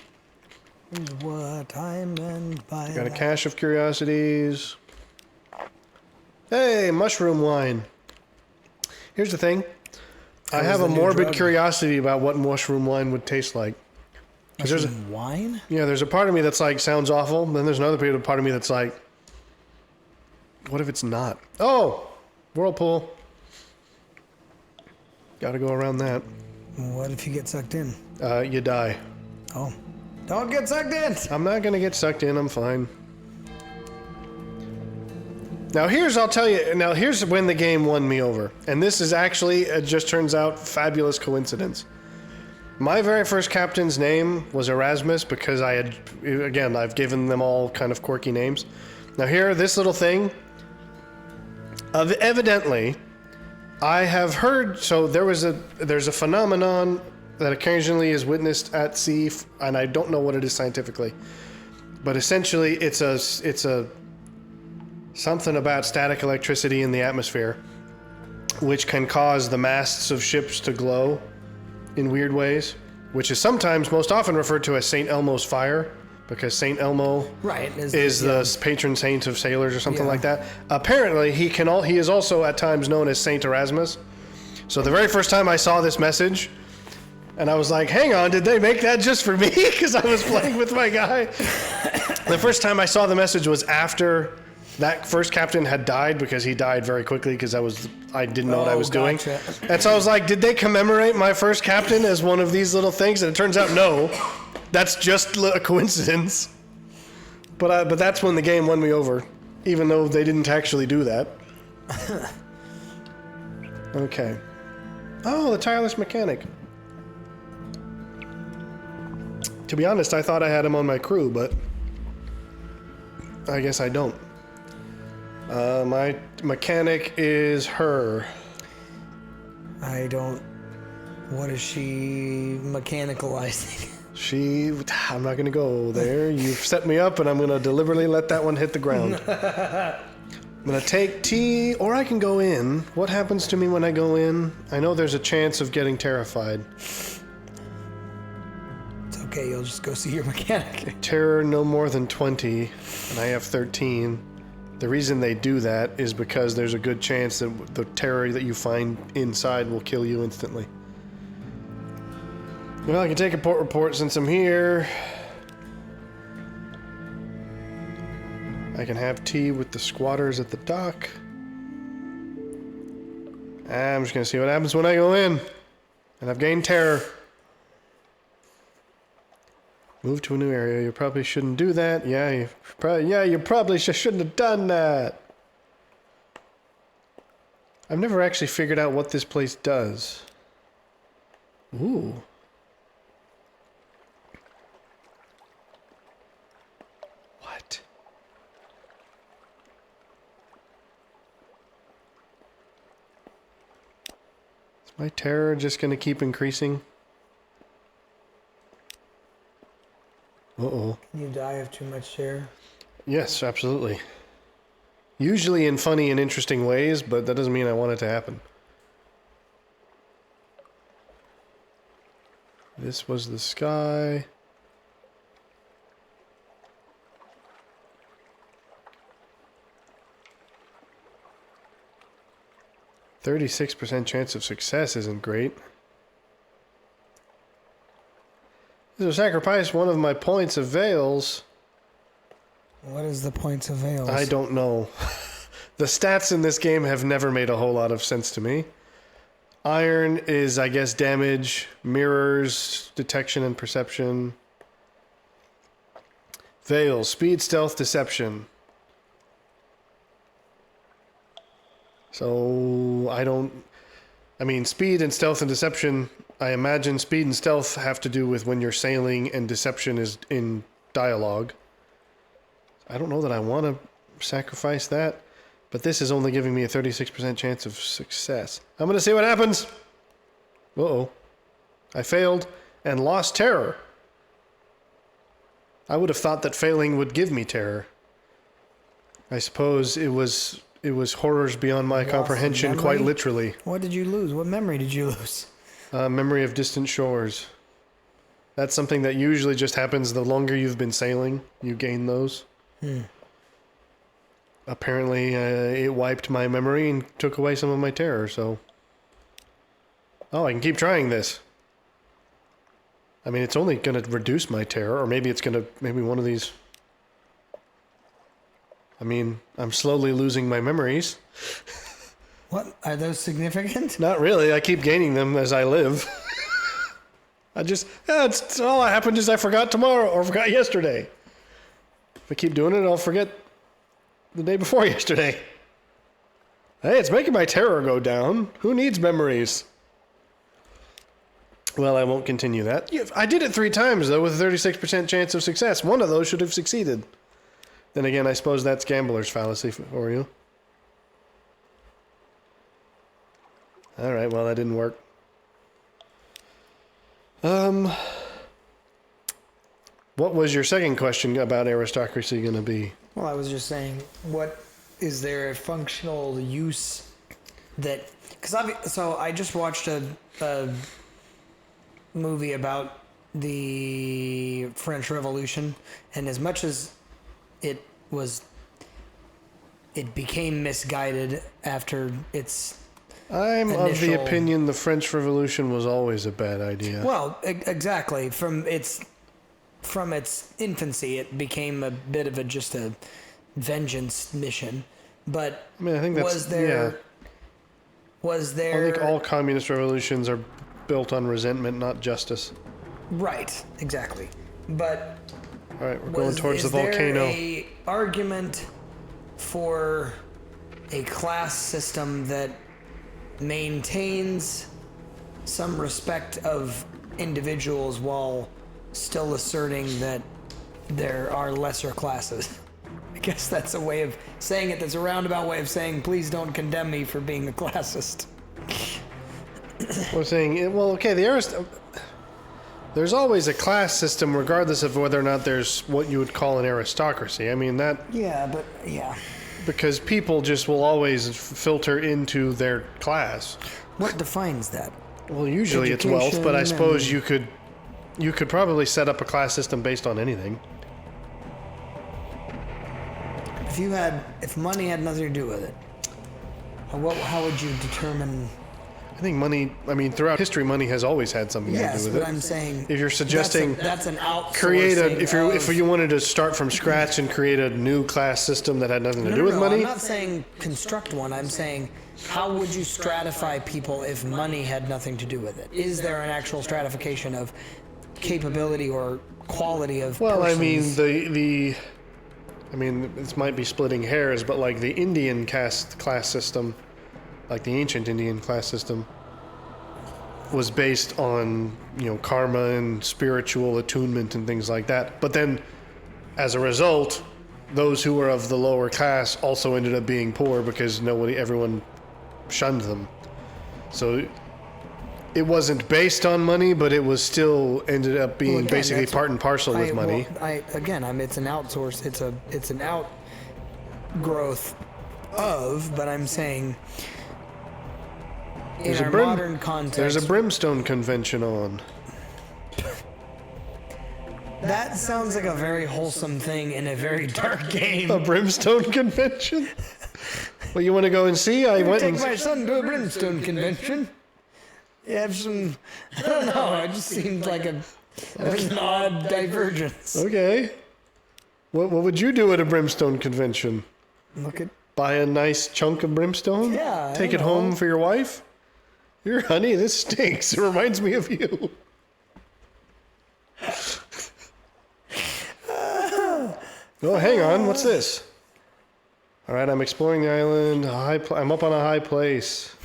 is what I meant by Got a cache of curiosities. Hey, mushroom wine. Here's the thing. I have a morbid curiosity about what mushroom wine would taste like. Mushroom wine? Yeah, there's a part of me that's like, sounds awful. Then there's another part of me that's like, what if it's not? Oh, whirlpool. Got to go around that. What if you get sucked in? You die. Oh. Don't get sucked in! I'm not going to get sucked in. I'm fine. I'll tell you, here's when the game won me over. And this is actually, it just turns out, fabulous coincidence. My very first captain's name was Erasmus because I've given them all kind of quirky names. Now here, this little thing, evidently, I have heard, so there's a phenomenon that occasionally is witnessed at sea, and I don't know what it is scientifically, but essentially it's a something about static electricity in the atmosphere, which can cause the masts of ships to glow in weird ways, which is sometimes most often referred to as St. Elmo's fire, because St. Elmo is the patron saint of sailors or something like that. Apparently, he is also at times known as Saint Erasmus. So the very first time I saw this message, and I was like, hang on, did they make that just for me? Because I was playing with my guy. The first time I saw the message was after that first captain had died, because he died very quickly because I didn't know what I was doing. And so I was like, did they commemorate my first captain as one of these little things? And it turns out, no. That's just a coincidence. But that's when the game won me over, even though they didn't actually do that. Okay. Oh, the tireless mechanic. To be honest, I thought I had him on my crew, but I guess I don't. My mechanic is her. What is she mechanicalizing? I'm not going to go there. You've set me up, and I'm going to deliberately let that one hit the ground. I'm going to take T, or I can go in. What happens to me when I go in? I know there's a chance of getting terrified. okay, you'll just go see your mechanic. Terror no more than 20, and I have 13. The reason they do that is because there's a good chance that the terror that you find inside will kill you instantly. Well, I can take a port report since I'm here. I can have tea with the squatters at the dock. I'm just gonna see what happens when I go in. And I've gained terror. Move to a new area. You probably shouldn't do that. You probably shouldn't have done that. I've never actually figured out what this place does. Ooh. What? Is my terror just gonna keep increasing? Uh-oh. Can you die of too much terror? Yes, absolutely. Usually in funny and interesting ways, but that doesn't mean I want it to happen. This was the sky. %36% chance of success isn't great. So sacrifice one of my points of veils. What is the points of veils? I don't know. The stats in this game have never made a whole lot of sense to me. Iron is, I guess, damage. Mirrors, detection and perception. Veils, speed, stealth, deception. So, I mean, speed and stealth and deception, I imagine speed and stealth have to do with when you're sailing and deception is in dialogue. I don't know that I want to sacrifice that, but this is only giving me a 36% chance of success. I'm going to see what happens. Uh-oh. I failed and lost terror. I would have thought that failing would give me terror. I suppose it was horrors beyond my comprehension, quite literally. What did you lose? What memory did you lose? Memory of distant shores. That's something that usually just happens the longer you've been sailing. You gain those. Apparently, it wiped my memory and took away some of my terror, so... Oh, I can keep trying this. I mean, it's only going to reduce my terror, or maybe it's going to... Maybe one of these... I mean, I'm slowly losing my memories. What? Are those significant? Not really. I keep gaining them as I live. It's all that happened is I forgot tomorrow or forgot yesterday. If I keep doing it, I'll forget the day before yesterday. Hey, it's making my terror go down. Who needs memories? Well, I won't continue that. Yeah, I did it 3 times, though, with a 36% chance of success. One of those should have succeeded. Then again, I suppose that's gambler's fallacy for you. Alright, well, that didn't work. What was your second question about aristocracy going to be? Well, I was just saying, is there a functional use that... So I just watched a movie about the French Revolution, and as much as it became misguided after its I'm of the opinion the French Revolution was always a bad idea. Well, exactly. From its infancy, it became a bit of just a vengeance mission. But I mean, I think that's... Was there... I think all communist revolutions are built on resentment, not justice. Right, exactly. But... All right, we're going towards the volcano. Is there an argument for a class system that maintains some respect of individuals while still asserting that there are lesser classes? I guess that's a way of saying it. That's a roundabout way of saying, please don't condemn me for being a classist. We're saying, well, okay, there's always a class system regardless of whether or not there's what you would call an aristocracy. I mean, that... Yeah. Because people just will always filter into their class. What defines that? Well, usually it's wealth, but I suppose you could You could probably set up a class system based on anything. If money had nothing to do with it, how would you determine? I think money, throughout history, money has always had something to do Yes, with but it. I'm saying If you're suggesting that's an outsourcing. if you wanted to start from scratch and create a new class system that had nothing to do with No, money, I'm not saying construct one. I'm saying how would you stratify people if money had nothing to do with it? Is there an actual stratification of capability or quality of well, persons? this might be splitting hairs, but like the Indian class system, like the ancient Indian class system, was based on, karma and spiritual attunement and things like that. But then, as a result, those who were of the lower class also ended up being poor because everyone shunned them. So it wasn't based on money, but it was still ended up being Well, again, basically that's part and parcel with money. It's an outsource. It's an outgrowth of. But I'm saying in our modern context, There's a brimstone convention on. that sounds like a very wholesome thing in a very dark game. A brimstone convention? Well, you want to go and see? Take my son to a brimstone convention. You have some. I don't know. It just seemed like an odd divergence. Okay. What would you do at a brimstone convention? Look at. Buy a nice chunk of brimstone? Yeah. Take it home for your wife? Here, honey, this stinks. It reminds me of you. Oh, hang on. What's this? All right, I'm exploring the island. I'm up on a high place.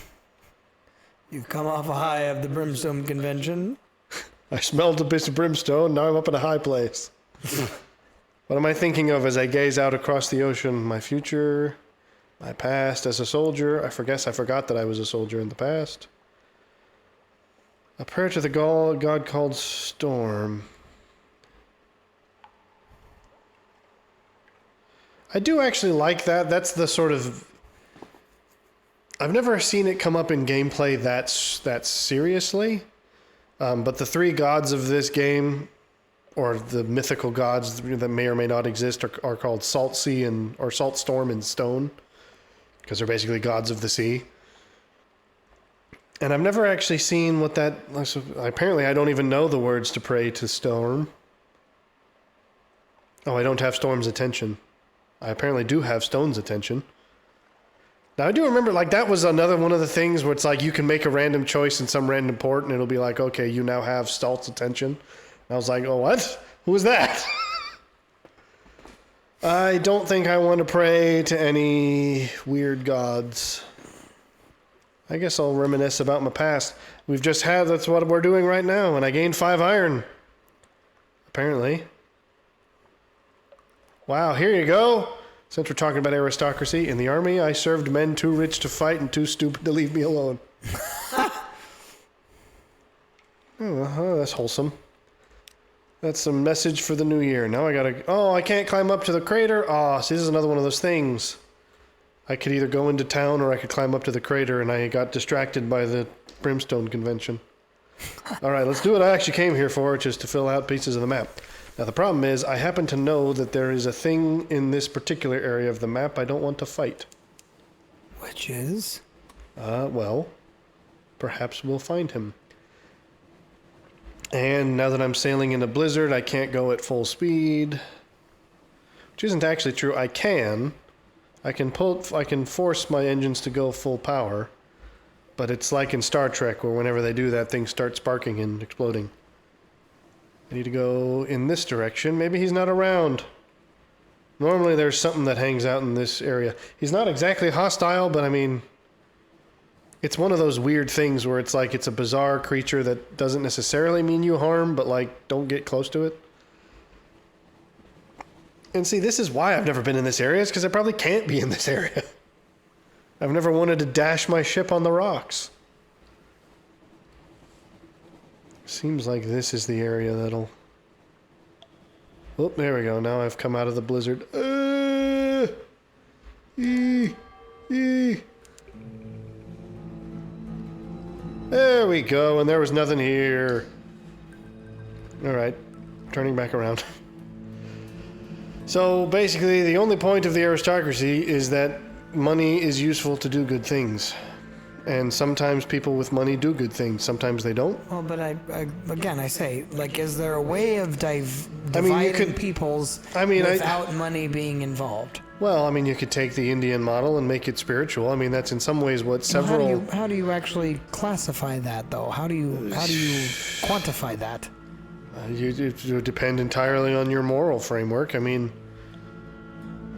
You've come off a high of the brimstone convention. I smelled a bit of brimstone. Now I'm up at a high place. What am I thinking of as I gaze out across the ocean? My future, my past as a soldier. I forgot that I was a soldier in the past. A prayer to the god called Storm. I do actually like that. That's the sort of... I've never seen it come up in gameplay that seriously. But the three gods of this game, or the mythical gods that may or may not exist, are called Salt Sea or Salt Storm and Stone, because they're basically gods of the sea. And I've never actually seen what that... Apparently, I don't even know the words to pray to Storm. Oh, I don't have Storm's attention. I apparently do have Stone's attention. Now, I do remember, that was another one of the things where it's like you can make a random choice in some random port, and it'll be like, okay, you now have Salt's attention. And I was like, oh, what? Who was that? I don't think I want to pray to any weird gods. I guess I'll reminisce about my past. That's what we're doing right now, and I gained 5 iron. Apparently. Wow, here you go. Since we're talking about aristocracy, in the army, I served men too rich to fight and too stupid to leave me alone. That's wholesome. That's a message for the new year. Now I can't climb up to the crater. See, this is another one of those things. I could either go into town or I could climb up to the crater, and I got distracted by the brimstone convention. All right, let's do what I actually came here for, which is to fill out pieces of the map. Now, the problem is, I happen to know that there is a thing in this particular area of the map I don't want to fight. Which is? Well, perhaps we'll find him. And now that I'm sailing in a blizzard, I can't go at full speed. Which isn't actually true. I can force my engines to go full power. But it's like in Star Trek, where whenever they do that, things start sparking and exploding. I need to go in this direction. Maybe he's not around. Normally there's something that hangs out in this area. He's not exactly hostile, but it's one of those weird things where it's like it's a bizarre creature that doesn't necessarily mean you harm, but don't get close to it. And see, this is why I've never been in this area, is because I probably can't be in this area. I've never wanted to dash my ship on the rocks. Seems like this is the area that'll... Oh, there we go. Now I've come out of the blizzard. There we go, and there was nothing here. All right, turning back around. So basically, the only point of the aristocracy is that money is useful to do good things. And sometimes people with money do good things, sometimes they don't. Well, but I say, like, is there a way of dividing you could- peoples without money being involved? Well, I mean, you could take the Indian model and make it spiritual. I mean, that's in some ways what several... How do you actually classify that, though? How do you quantify that? It would depend entirely on your moral framework. I mean,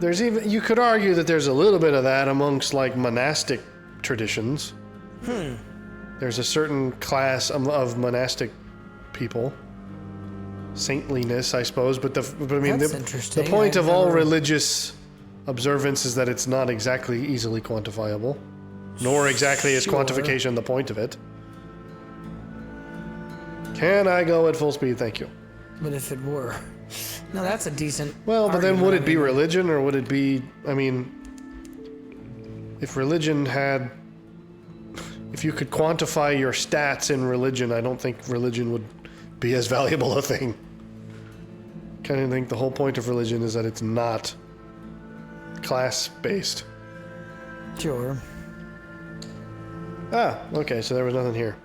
you could argue that there's a little bit of that amongst, like, monastic traditions. There's a certain class of monastic people. Saintliness, I suppose, but That's interesting. the point of all religious observance is that it's not exactly easily quantifiable, nor exactly is quantification the point of it. Can I go at full speed? Thank you. But if it were... No, that's a decent... Well, but then would it be religion, or would it be... I mean, if religion had... If you could quantify your stats in religion, I don't think religion would be as valuable a thing. Kind of think the whole point of religion is that it's not class-based. Sure. Ah, okay, so there was nothing here.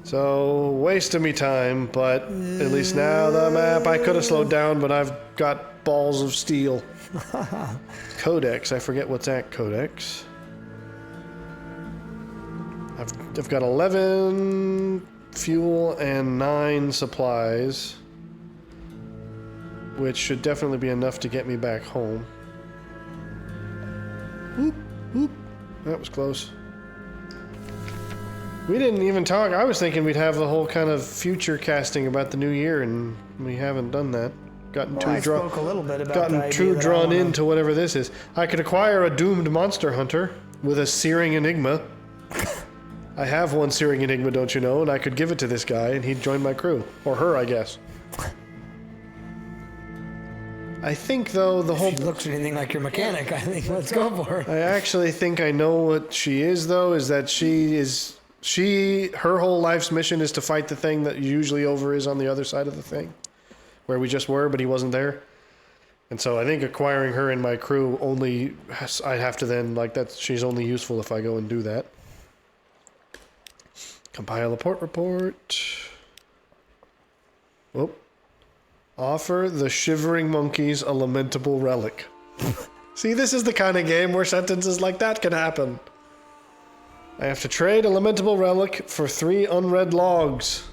So, waste of me time, but at least now the map, I could have slowed down, but I've got balls of steel. Codex, I forget what's at Codex. I've got 11 fuel and 9 supplies, which should definitely be enough to get me back home. Whoop, whoop. That was close. We didn't even talk. I was thinking we'd have the whole kind of future casting about the new year, and we haven't done that. Gotten too drawn into whatever this is. I could acquire a doomed monster hunter with a searing enigma. I have one searing enigma, don't you know? And I could give it to this guy, and he'd join my crew. Or her, I guess. I think, though, the whole... If she looks anything like your mechanic, I think let's go for it. I actually think I know what she is, though, is that her whole life's mission is to fight the thing that usually over is on the other side of the thing. Where we just were, but he wasn't there. And so I think acquiring her in my crew I have to then, she's only useful if I go and do that. Compile a port report. Whoop. Offer the shivering monkeys a lamentable relic. See, this is the kind of game where sentences like that can happen. I have to trade a lamentable relic for 3 unread logs.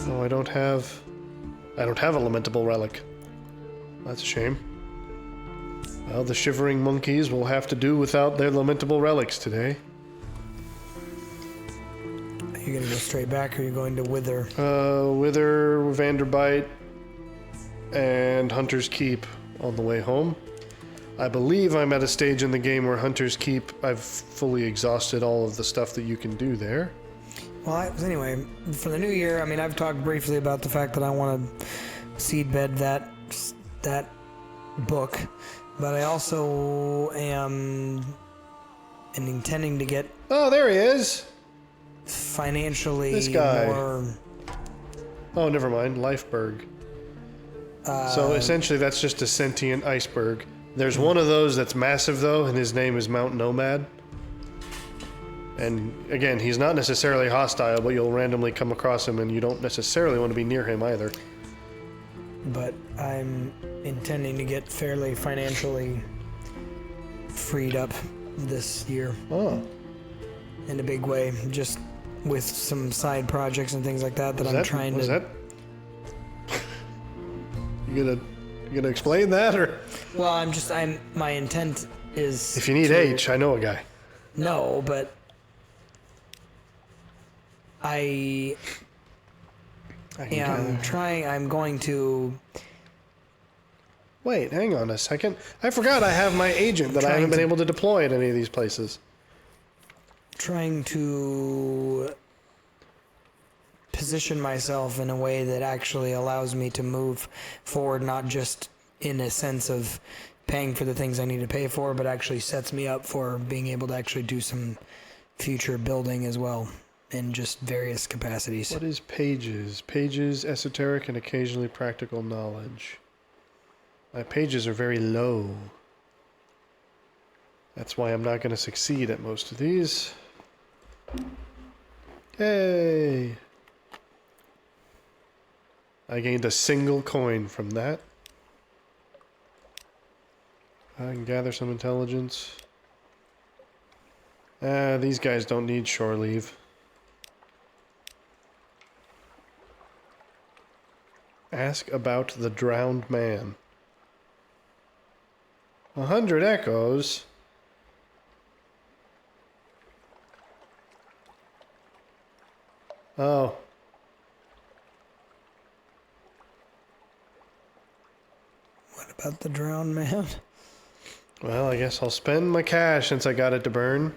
Oh, I don't have a lamentable relic. That's a shame. Well, the shivering monkeys will have to do without their lamentable relics today. Are you going to go straight back, or are you going to Wither? Wither, Vanderbite, and Hunter's Keep on the way home. I believe I'm at a stage in the game where Hunter's Keep, I've fully exhausted all of the stuff that you can do there. Well, anyway, for the new year, I mean, I've talked briefly about the fact that I want to seedbed that book, but I also am intending to get... Oh, there he is! Financially this guy. More... Oh, never mind. Lifeberg. So essentially that's just a sentient iceberg. There's one of those that's massive, though, and his name is Mount Nomad. And again, he's not necessarily hostile, but you'll randomly come across him and you don't necessarily want to be near him either. But I'm intending to get fairly financially freed up this year. Oh. In a big way, just with some side projects and things like that I'm trying to... You gonna explain that, or? Well, my intent is... If you need H, I know a guy. No, but I'm going to... Wait, hang on a second. I forgot I have my agent that I haven't been able to deploy at any of these places. Trying to position myself in a way that actually allows me to move forward, not just in a sense of paying for the things I need to pay for, but actually sets me up for being able to actually do some future building as well in just various capacities. What is pages? Pages, esoteric, and occasionally practical knowledge. My pages are very low. That's why I'm not going to succeed at most of these. Yay! I gained a single coin from that. I can gather some intelligence. These guys don't need shore leave. Ask about the drowned man. 100 echoes? Oh. What about the drowned man? Well, I guess I'll spend my cash since I got it to burn.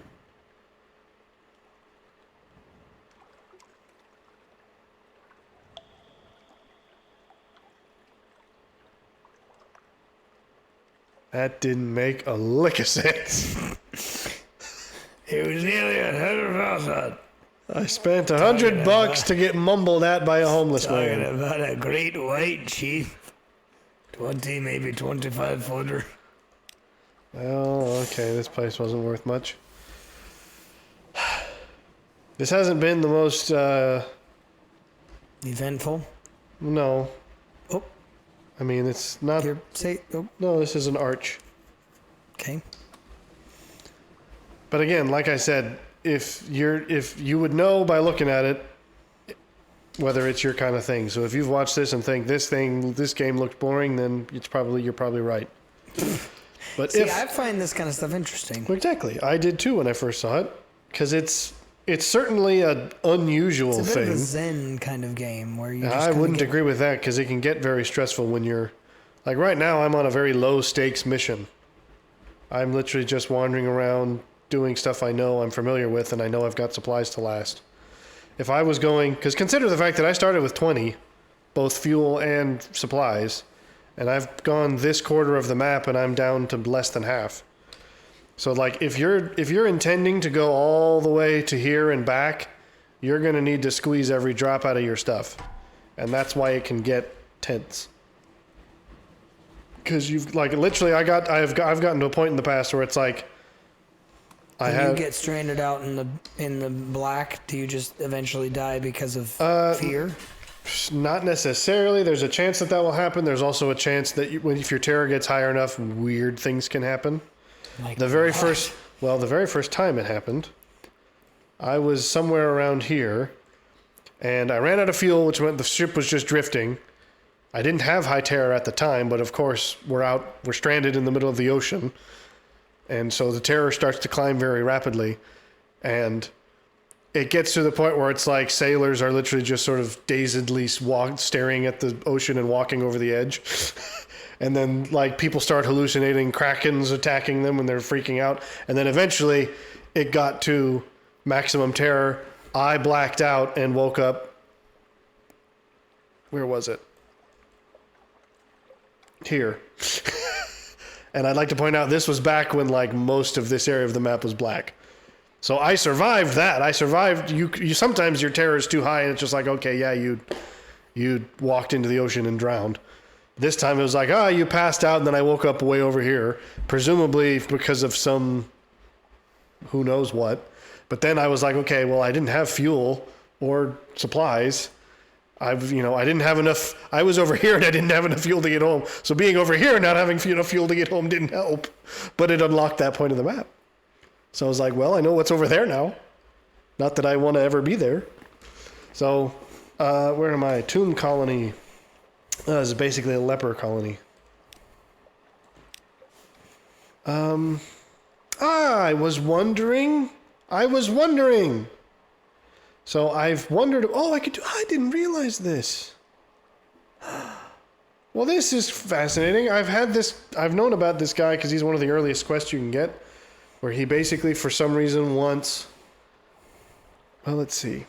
That didn't make a lick of sense. It was nearly 100,000. I spent $100 to get mumbled at by a homeless Talking man. about a great white chief. 20, maybe 25 footer. Well, okay, this place wasn't worth much. This hasn't been the most, Eventful. no. Oh, I mean, it's not, here, say, oh, no, this is an arch. okay. But again, like I said, if you would know by looking at it whether it's your kind of thing. So if you've watched this and think this game looked boring, then you're probably right. But See, I find this kind of stuff interesting. Exactly, I did too when I first saw it, because it's certainly an unusual It's a bit thing. of a Zen kind of game where you. Just I wouldn't agree with that, because it can get very stressful when you're like right now. I'm on a very low stakes mission. I'm literally just wandering around doing stuff I know I'm familiar with, and I know I've got supplies to last. If I was going, because consider the fact that I started with 20, both fuel and supplies, and I've gone this quarter of the map and I'm down to less than half. So like if you're intending to go all the way to here and back, you're going to need to squeeze every drop out of your stuff. And that's why it can get tense. Cuz you've like literally I've gotten to a point in the past where it's like you get stranded out in the black, do you just eventually die because of fear? Not necessarily. There's a chance that will happen. There's also a chance that if your terror gets higher enough, weird things can happen. Like the very first time it happened, I was somewhere around here, and I ran out of fuel, which meant the ship was just drifting. I didn't have high terror at the time, but of course we're stranded in the middle of the ocean, and so the terror starts to climb very rapidly, and it gets to the point where it's like sailors are literally just sort of dazedly staring at the ocean and walking over the edge. And then like people start hallucinating krakens attacking them when they're freaking out. And then eventually it got to maximum terror. I blacked out and woke up. Where was it? Here. And I'd like to point out this was back when like most of this area of the map was black. So I survived that. I survived. You sometimes your terror is too high and it's just like, okay, yeah, you walked into the ocean and drowned. This time it was like, you passed out, and then I woke up way over here, presumably because of some who knows what. But then I was like, okay, well, I didn't have fuel or supplies. I didn't have enough. I was over here and I didn't have enough fuel to get home. So being over here and not having enough fuel to get home didn't help. But it unlocked that point of the map. So I was like, well, I know what's over there now. Not that I want to ever be there. So, where am I? Tomb Colony. This is basically a leper colony. I was wondering. So I've wondered, I didn't realize this. Well, this is fascinating. I've known about this guy because he's one of the earliest quests you can get, where he basically, for some reason, wants, well, let's see.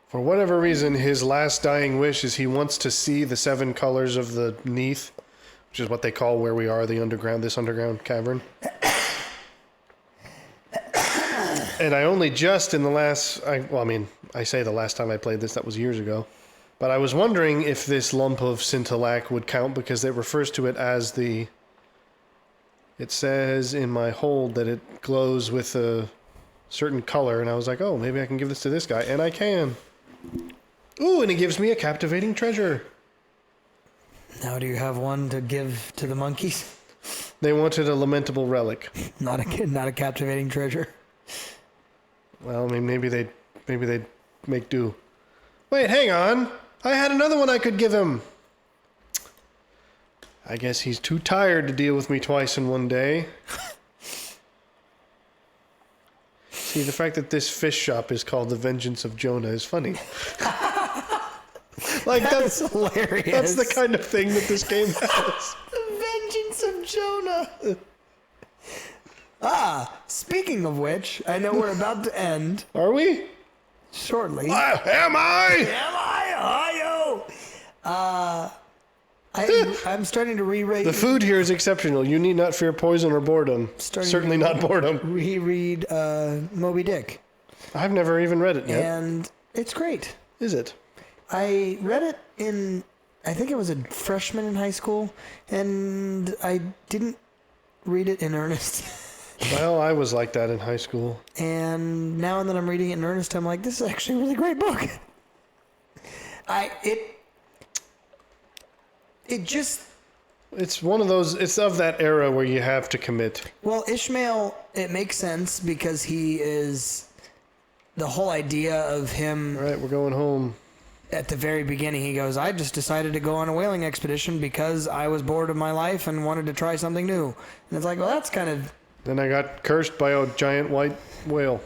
For whatever reason, his last dying wish is he wants to see the 7 colors of the Neath, which is what they call where we are, this underground cavern. And I only just in the last, I say the last time I played this, that was years ago. But I was wondering if this lump of scintillac would count because it refers to it as it says in my hold that it glows with a certain color. And I was like, oh, maybe I can give this to this guy. And I can. Ooh, and it gives me a captivating treasure. Now do you have one to give to the monkeys? They wanted a lamentable relic. Not a captivating treasure. Well, I mean, maybe they'd make do. Wait, hang on. I had another one I could give him. I guess he's too tired to deal with me twice in one day. See, the fact that this fish shop is called the Vengeance of Jonah is funny. Like That's hilarious. That's the kind of thing that this game has. The Vengeance of Jonah. Speaking of which, I know we're about to end. Are we? Shortly. Am I? Am I? I'm starting to re-rate. The food here is exceptional. You need not fear poison or boredom. Certainly not boredom. Reread Moby Dick. I've never even read it yet. And it's great. Is it? I read it I think it was a freshman in high school, and I didn't read it in earnest. Well, I was like that in high school. And now that I'm reading it in earnest, I'm like, this is actually a really great book. It's one of those, it's of that era where you have to commit. Well, Ishmael, it makes sense because he is the whole idea of him. All right, we're going home. At the very beginning, he goes, I just decided to go on a whaling expedition because I was bored of my life and wanted to try something new. And it's like, well, that's kind of... Then I got cursed by a giant white whale.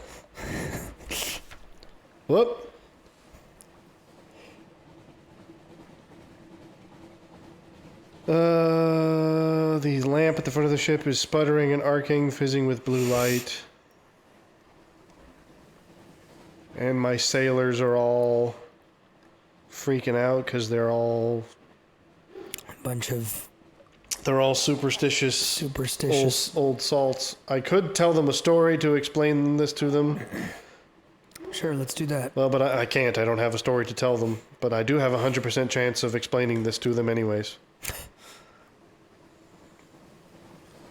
Whoop. The lamp at the front of the ship is sputtering and arcing, fizzing with blue light. And my sailors are all freaking out because they're all... They're all superstitious old salts. I could tell them a story to explain this to them. Sure, let's do that. Well, but I can't. I don't have a story to tell them. But I do have a 100% chance of explaining this to them anyways.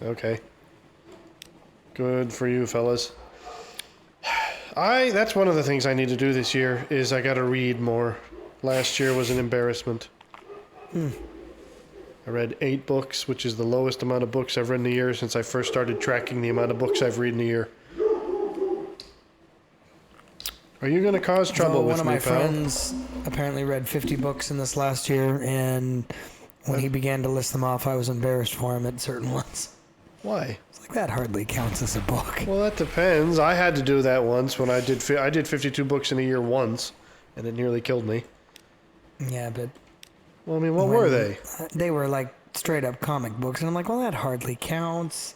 Okay. Good for you, fellas. That's one of the things I need to do this year, is I gotta read more. Last year was an embarrassment. I read 8 books, which is the lowest amount of books I've read in a year since I first started tracking the amount of books I've read in a year. Are you going to cause trouble with me, pal? One of my friends apparently read 50 books in this last year, and when he began to list them off, I was embarrassed for him at certain ones. Why? It's like, that hardly counts as a book. Well, that depends. I had to do that once when I did 52 books in a year once, and it nearly killed me. Yeah, but... Well, I mean, what were they? They were like straight up comic books, and I'm like, well, that hardly counts.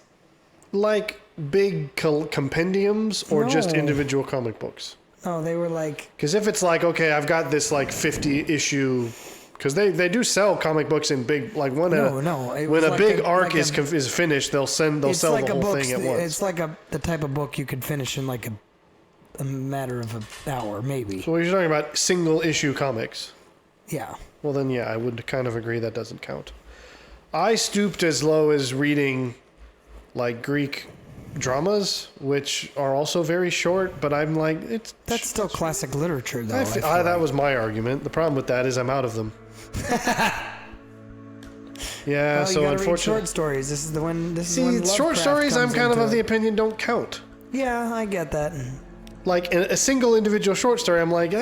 Like big compendiums or just No. individual comic books? No, they were like... Because if it's like, okay, I've got this like 50 issue... Because they do sell comic books in big... Like when a big arc is finished, they'll sell the whole thing at once. It's like the type of book you could finish in like a matter of an hour, maybe. So you're talking about single issue comics? Yeah. Well, then, yeah, I would kind of agree that doesn't count. I stooped as low as reading, like, Greek dramas, which are also very short, but I'm like, That's still classic literature, though. That was my argument. The problem with that is I'm out of them. Yeah, well, so you gotta unfortunately... read short stories. This is the one... short stories, I'm kind of the opinion don't count. Yeah, I get that. Like, a single individual short story, I'm like,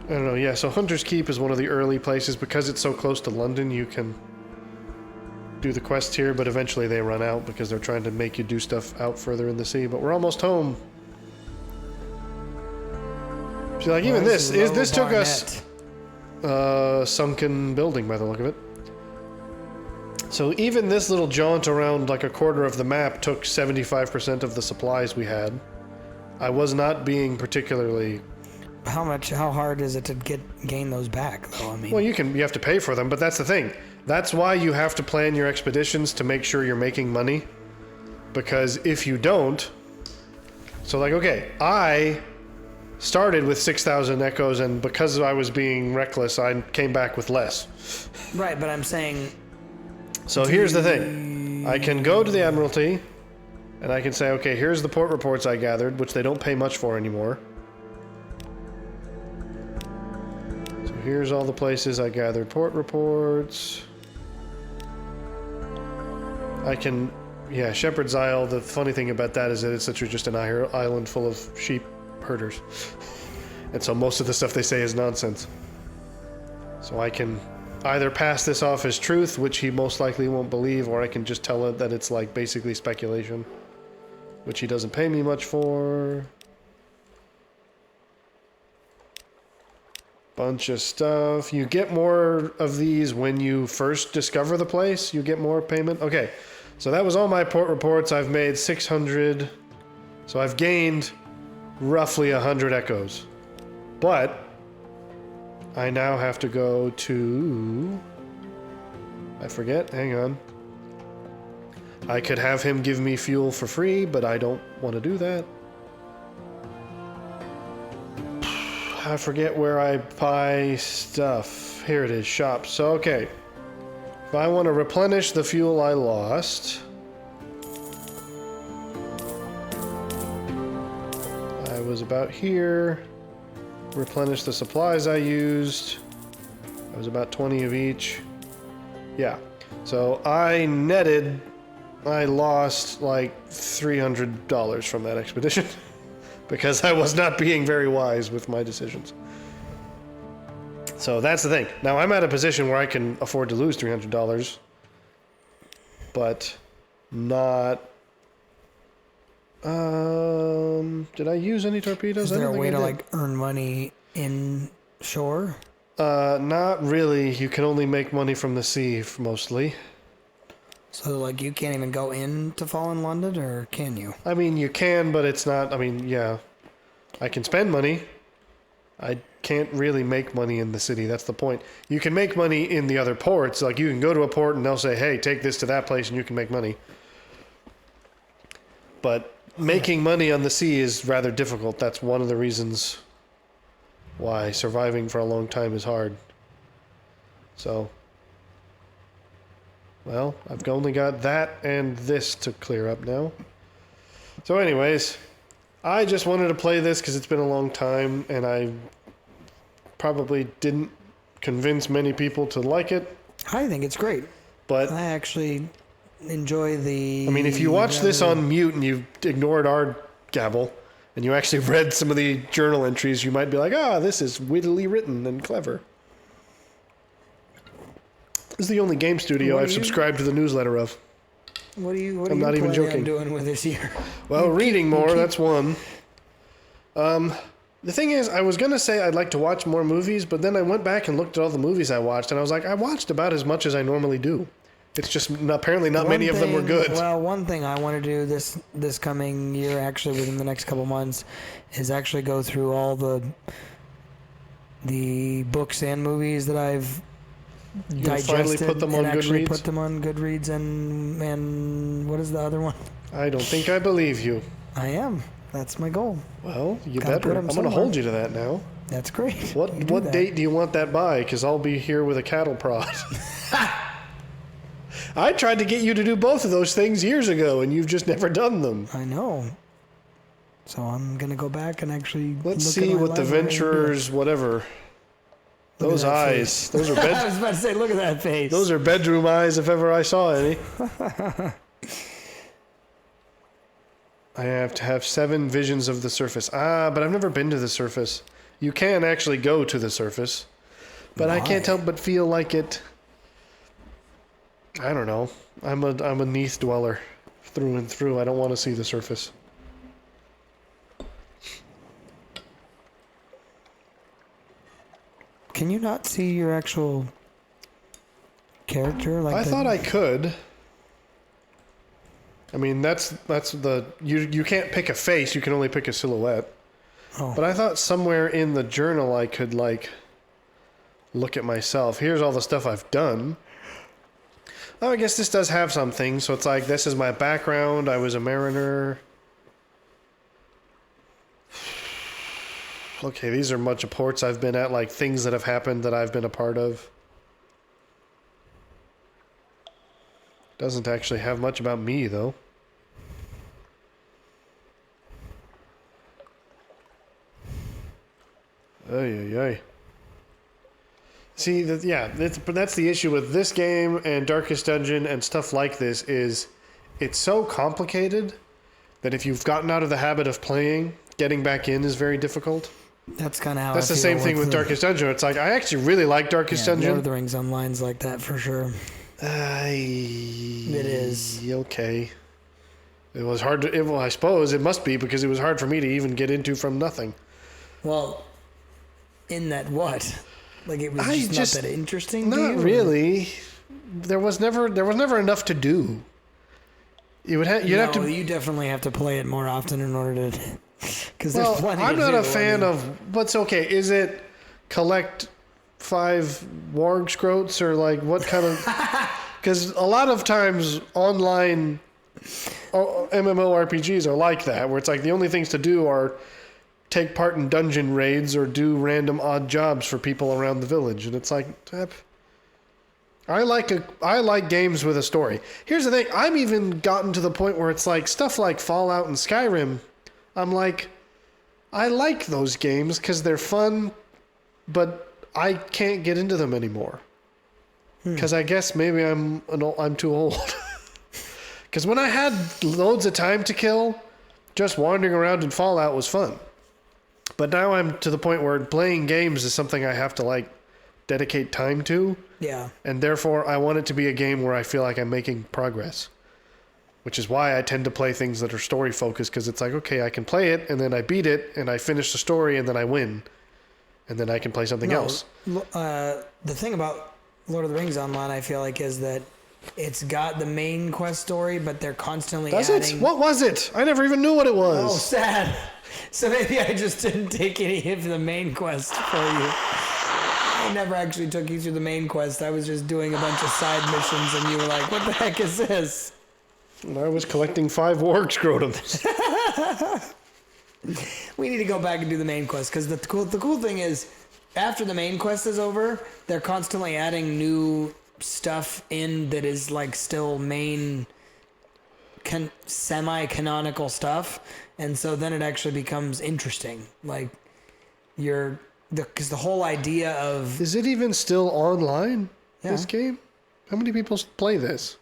I don't know, yeah, so Hunter's Keep is one of the early places. Because it's so close to London, you can do the quests here, but eventually they run out because they're trying to make you do stuff out further in the sea. But we're almost home. See, like, even this took us sunken building by the look of it. So even this little jaunt around like a quarter of the map took 75% of the supplies we had. I was not being particularly... How hard is it to gain those back, though? I mean, Well, you have to pay for them, but that's the thing. That's why you have to plan your expeditions to make sure you're making money. Because if you don't... So, like, okay, I started with 6,000 echoes, and because I was being reckless, I came back with less. right, but I'm saying... So here's the thing. I can go to the Admiralty, and I can say, okay, here's the port reports I gathered, which they don't pay much for anymore. So here's all the places I gathered port reports. I can... Yeah, Shepherd's Isle, the funny thing about that is that it's literally just an island full of sheep herders. And so most of the stuff they say is nonsense. So I can either pass this off as truth, which he most likely won't believe, or I can just tell it that it's like basically speculation, which he doesn't pay me much for. Bunch of stuff. You get more of these when you first discover the place. You get more payment. Okay, so that was all my port reports. I've made 600. So I've gained roughly 100 echoes. But I now have to go to... I forget. Hang on. I could have him give me fuel for free, but I don't want to do that. I forget where I buy stuff. Here it is, shop. So, okay. If I want to replenish the fuel I lost... I was about here. Replenish the supplies I used. I was about 20 of each. Yeah. So I netted... I lost like $300 from that expedition. Because I was not being very wise with my decisions. So that's the thing. Now I'm at a position where I can afford to lose $300, but not... did I use any torpedoes? Is there a way to like earn money in shore? Not really. You can only make money from the sea mostly. So, like, you can't even go in to Fallen London, or can you? I mean, you can, but it's not... I mean, yeah. I can spend money. I can't really make money in the city. That's the point. You can make money in the other ports. Like, you can go to a port and they'll say, hey, take this to that place and you can make money. But making money on the sea is rather difficult. That's one of the reasons why surviving for a long time is hard. So... Well, I've only got that and this to clear up now. So anyways, I just wanted to play this because it's been a long time and I probably didn't convince many people to like it. I think it's great. But I actually enjoy the... I mean, if you watch this on mute and you ignored our gabble and you actually read some of the journal entries, you might be like, this is wittily written and clever. This is the only game studio I've subscribed to the newsletter of. What are you I'm not even joking. Doing with this year? Well, reading more, that's one. The thing is, I was going to say I'd like to watch more movies, but then I went back and looked at all the movies I watched, and I was like, I watched about as much as I normally do. It's just apparently not many of them were good. Well, one thing I want to do this coming year, actually within the next couple months, is actually go through all the books and movies that I've digested put them on and actually Goodreads? put them on Goodreads and what is the other one? I don't think I believe you. I am. That's my goal. Well, you Gotta better. put 'em I'm going to somewhere. hold you to that now. That's great. What date do you want that by? Because I'll be here with a cattle prod. I tried to get you to do both of those things years ago, and you've just never done them. I know. So I'm gonna go back and actually. Let's look see at my what the library and do it. Venturers, whatever. Look at Those that eyes. face. Those are I was about to say, look at that face. those are bedroom eyes if ever I saw any. I have to have 7 visions of the surface. But I've never been to the surface. You can actually go to the surface, but I can't Why? help but feel like it. I don't know. I'm a Neath dweller through and through. I don't want to see the surface. Can you not see your actual character? Like I thought I could. I mean, that's the you can't pick a face. You can only pick a silhouette. Oh. But I thought somewhere in the journal I could like look at myself. Here's all the stuff I've done. Oh, I guess this does have something. So it's like, this is my background. I was a mariner. Okay, these are much of ports I've been at, like things that have happened that I've been a part of. Doesn't actually have much about me, though. Ay, ay, ay. See, that's the issue with this game and Darkest Dungeon and stuff like this is it's so complicated that if you've gotten out of the habit of playing, getting back in is very difficult. That's kind of how That's I the feel same thing with Darkest Dungeon. It's like, I actually really like Darkest Dungeon. Lord of the Rings Online's like that for sure. It is. Okay. It was hard to... Well, I suppose it must be because it was hard for me to even get into from nothing. Well, in that what? Like it was just not that interesting to you? Not really. There was never enough to do. You'd have to... You definitely have to play it more often in order to... Because there's plenty I'm to not do. a fan of... What's okay? Is it collect 5 warg scroats or like what kind of... Because a lot of times online MMORPGs are like that, where it's like the only things to do are take part in dungeon raids or do random odd jobs for people around the village. And it's like... I like games with a story. Here's the thing. I've even gotten to the point where it's like stuff like Fallout and Skyrim. I'm like, I like those games because they're fun, but I can't get into them anymore. Because I guess maybe I'm too old. Because when I had loads of time to kill, just wandering around in Fallout was fun. But now I'm to the point where playing games is something I have to like dedicate time to. Yeah. And therefore, I want it to be a game where I feel like I'm making progress. Which is why I tend to play things that are story focused, because it's like, okay, I can play it, and then I beat it, and I finish the story, and then I win. And then I can play something else. The thing about Lord of the Rings Online, I feel like, is that it's got the main quest story, but they're constantly adding... Does it? What was it? I never even knew what it was. Oh, sad. So maybe I just didn't take any of the main quest for you. I never actually took you through the main quest. I was just doing a bunch of side missions, and you were like, what the heck is this? And I was collecting 5 warg scrotums. We need to go back and do the main quest, because the cool thing is, after the main quest is over, they're constantly adding new stuff in that is like still main semi-canonical stuff, and so then it actually becomes interesting. Like because the whole idea of... Is it even still online? Yeah. This game? How many people play this?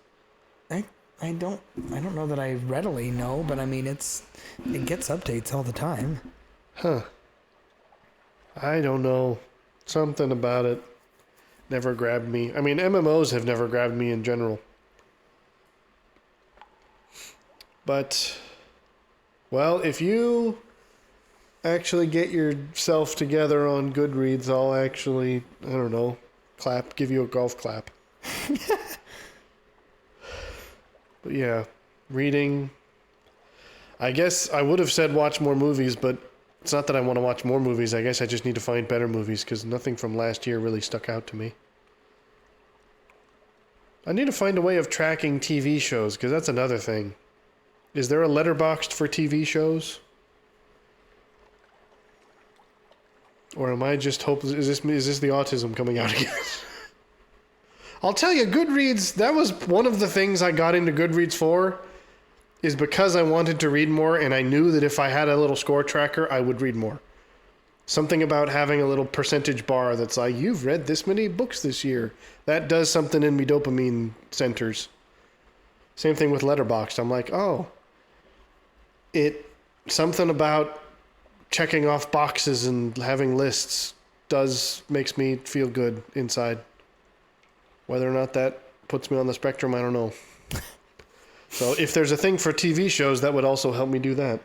I don't know that I readily know, but I mean it gets updates all the time. Huh. I don't know. Something about it never grabbed me. I mean, MMOs have never grabbed me in general. But, well, if you actually get yourself together on Goodreads, I'll actually, I don't know, give you a golf clap. But yeah, reading. I guess I would have said watch more movies, but it's not that I want to watch more movies. I guess I just need to find better movies because nothing from last year really stuck out to me. I need to find a way of tracking TV shows because that's another thing. Is there a letterboxd for TV shows? Or am I just hopeless? Is this the autism coming out again? I'll tell you, Goodreads, that was one of the things I got into Goodreads for, is because I wanted to read more, and I knew that if I had a little score tracker, I would read more. Something about having a little percentage bar that's like, you've read this many books this year. That does something in me dopamine centers. Same thing with Letterboxd. I'm like, oh, something about checking off boxes and having lists makes me feel good inside. Whether or not that puts me on the spectrum, I don't know. So if there's a thing for TV shows, that would also help me do that.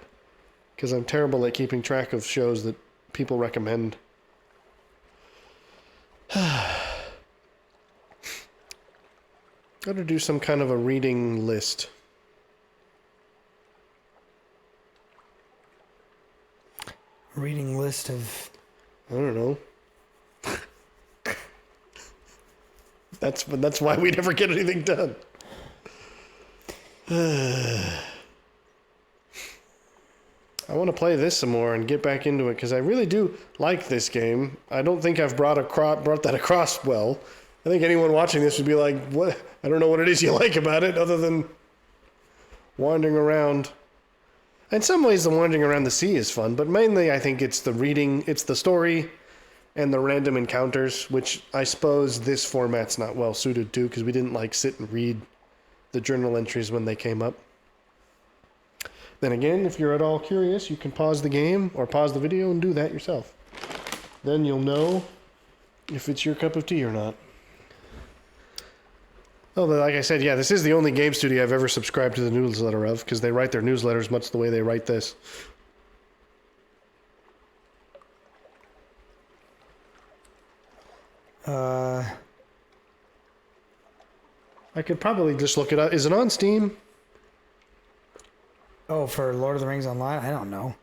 Because I'm terrible at keeping track of shows that people recommend. Got to do some kind of a reading list. reading list of... I don't know. That's why we never get anything done. I want to play this some more and get back into it because I really do like this game. I don't think I've brought that across well. I think anyone watching this would be like, "What? I don't know what it is you like about it, other than wandering around." In some ways, the wandering around the sea is fun, but mainly I think it's the reading, it's the story, and the random encounters, which I suppose this format's not well suited to because we didn't like sit and read the journal entries when they came up. Then again, if you're at all curious, you can pause the game or pause the video and do that yourself. Then you'll know if it's your cup of tea or not. Oh, but like I said, yeah, this is the only game studio I've ever subscribed to the newsletter of because they write their newsletters much the way they write this. I could probably just look it up. Is it on Steam? Oh, for Lord of the Rings Online? I don't know.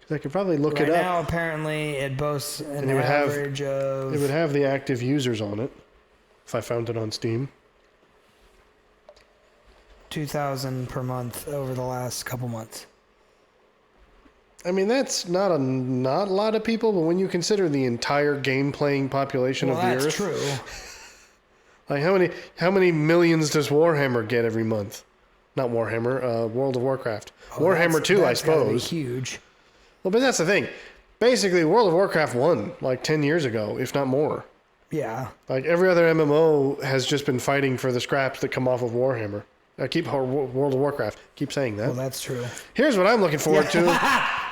Because I could probably look it up. Right now, apparently, it boasts an average of... It would have the active users on it, if I found it on Steam. 2,000 per month over the last couple months. I mean, that's not a lot of people, but when you consider the entire game-playing population of the Earth... Well, that's true. Like, how many millions does Warhammer get every month? Not Warhammer, World of Warcraft. Warhammer 2, I suppose. Gotta be huge. Well, but that's the thing. Basically, World of Warcraft won like 10 years ago, if not more. Yeah. Like, every other MMO has just been fighting for the scraps that come off of Warhammer. World of Warcraft. Keep saying that. Well, that's true. Here's what I'm looking forward to.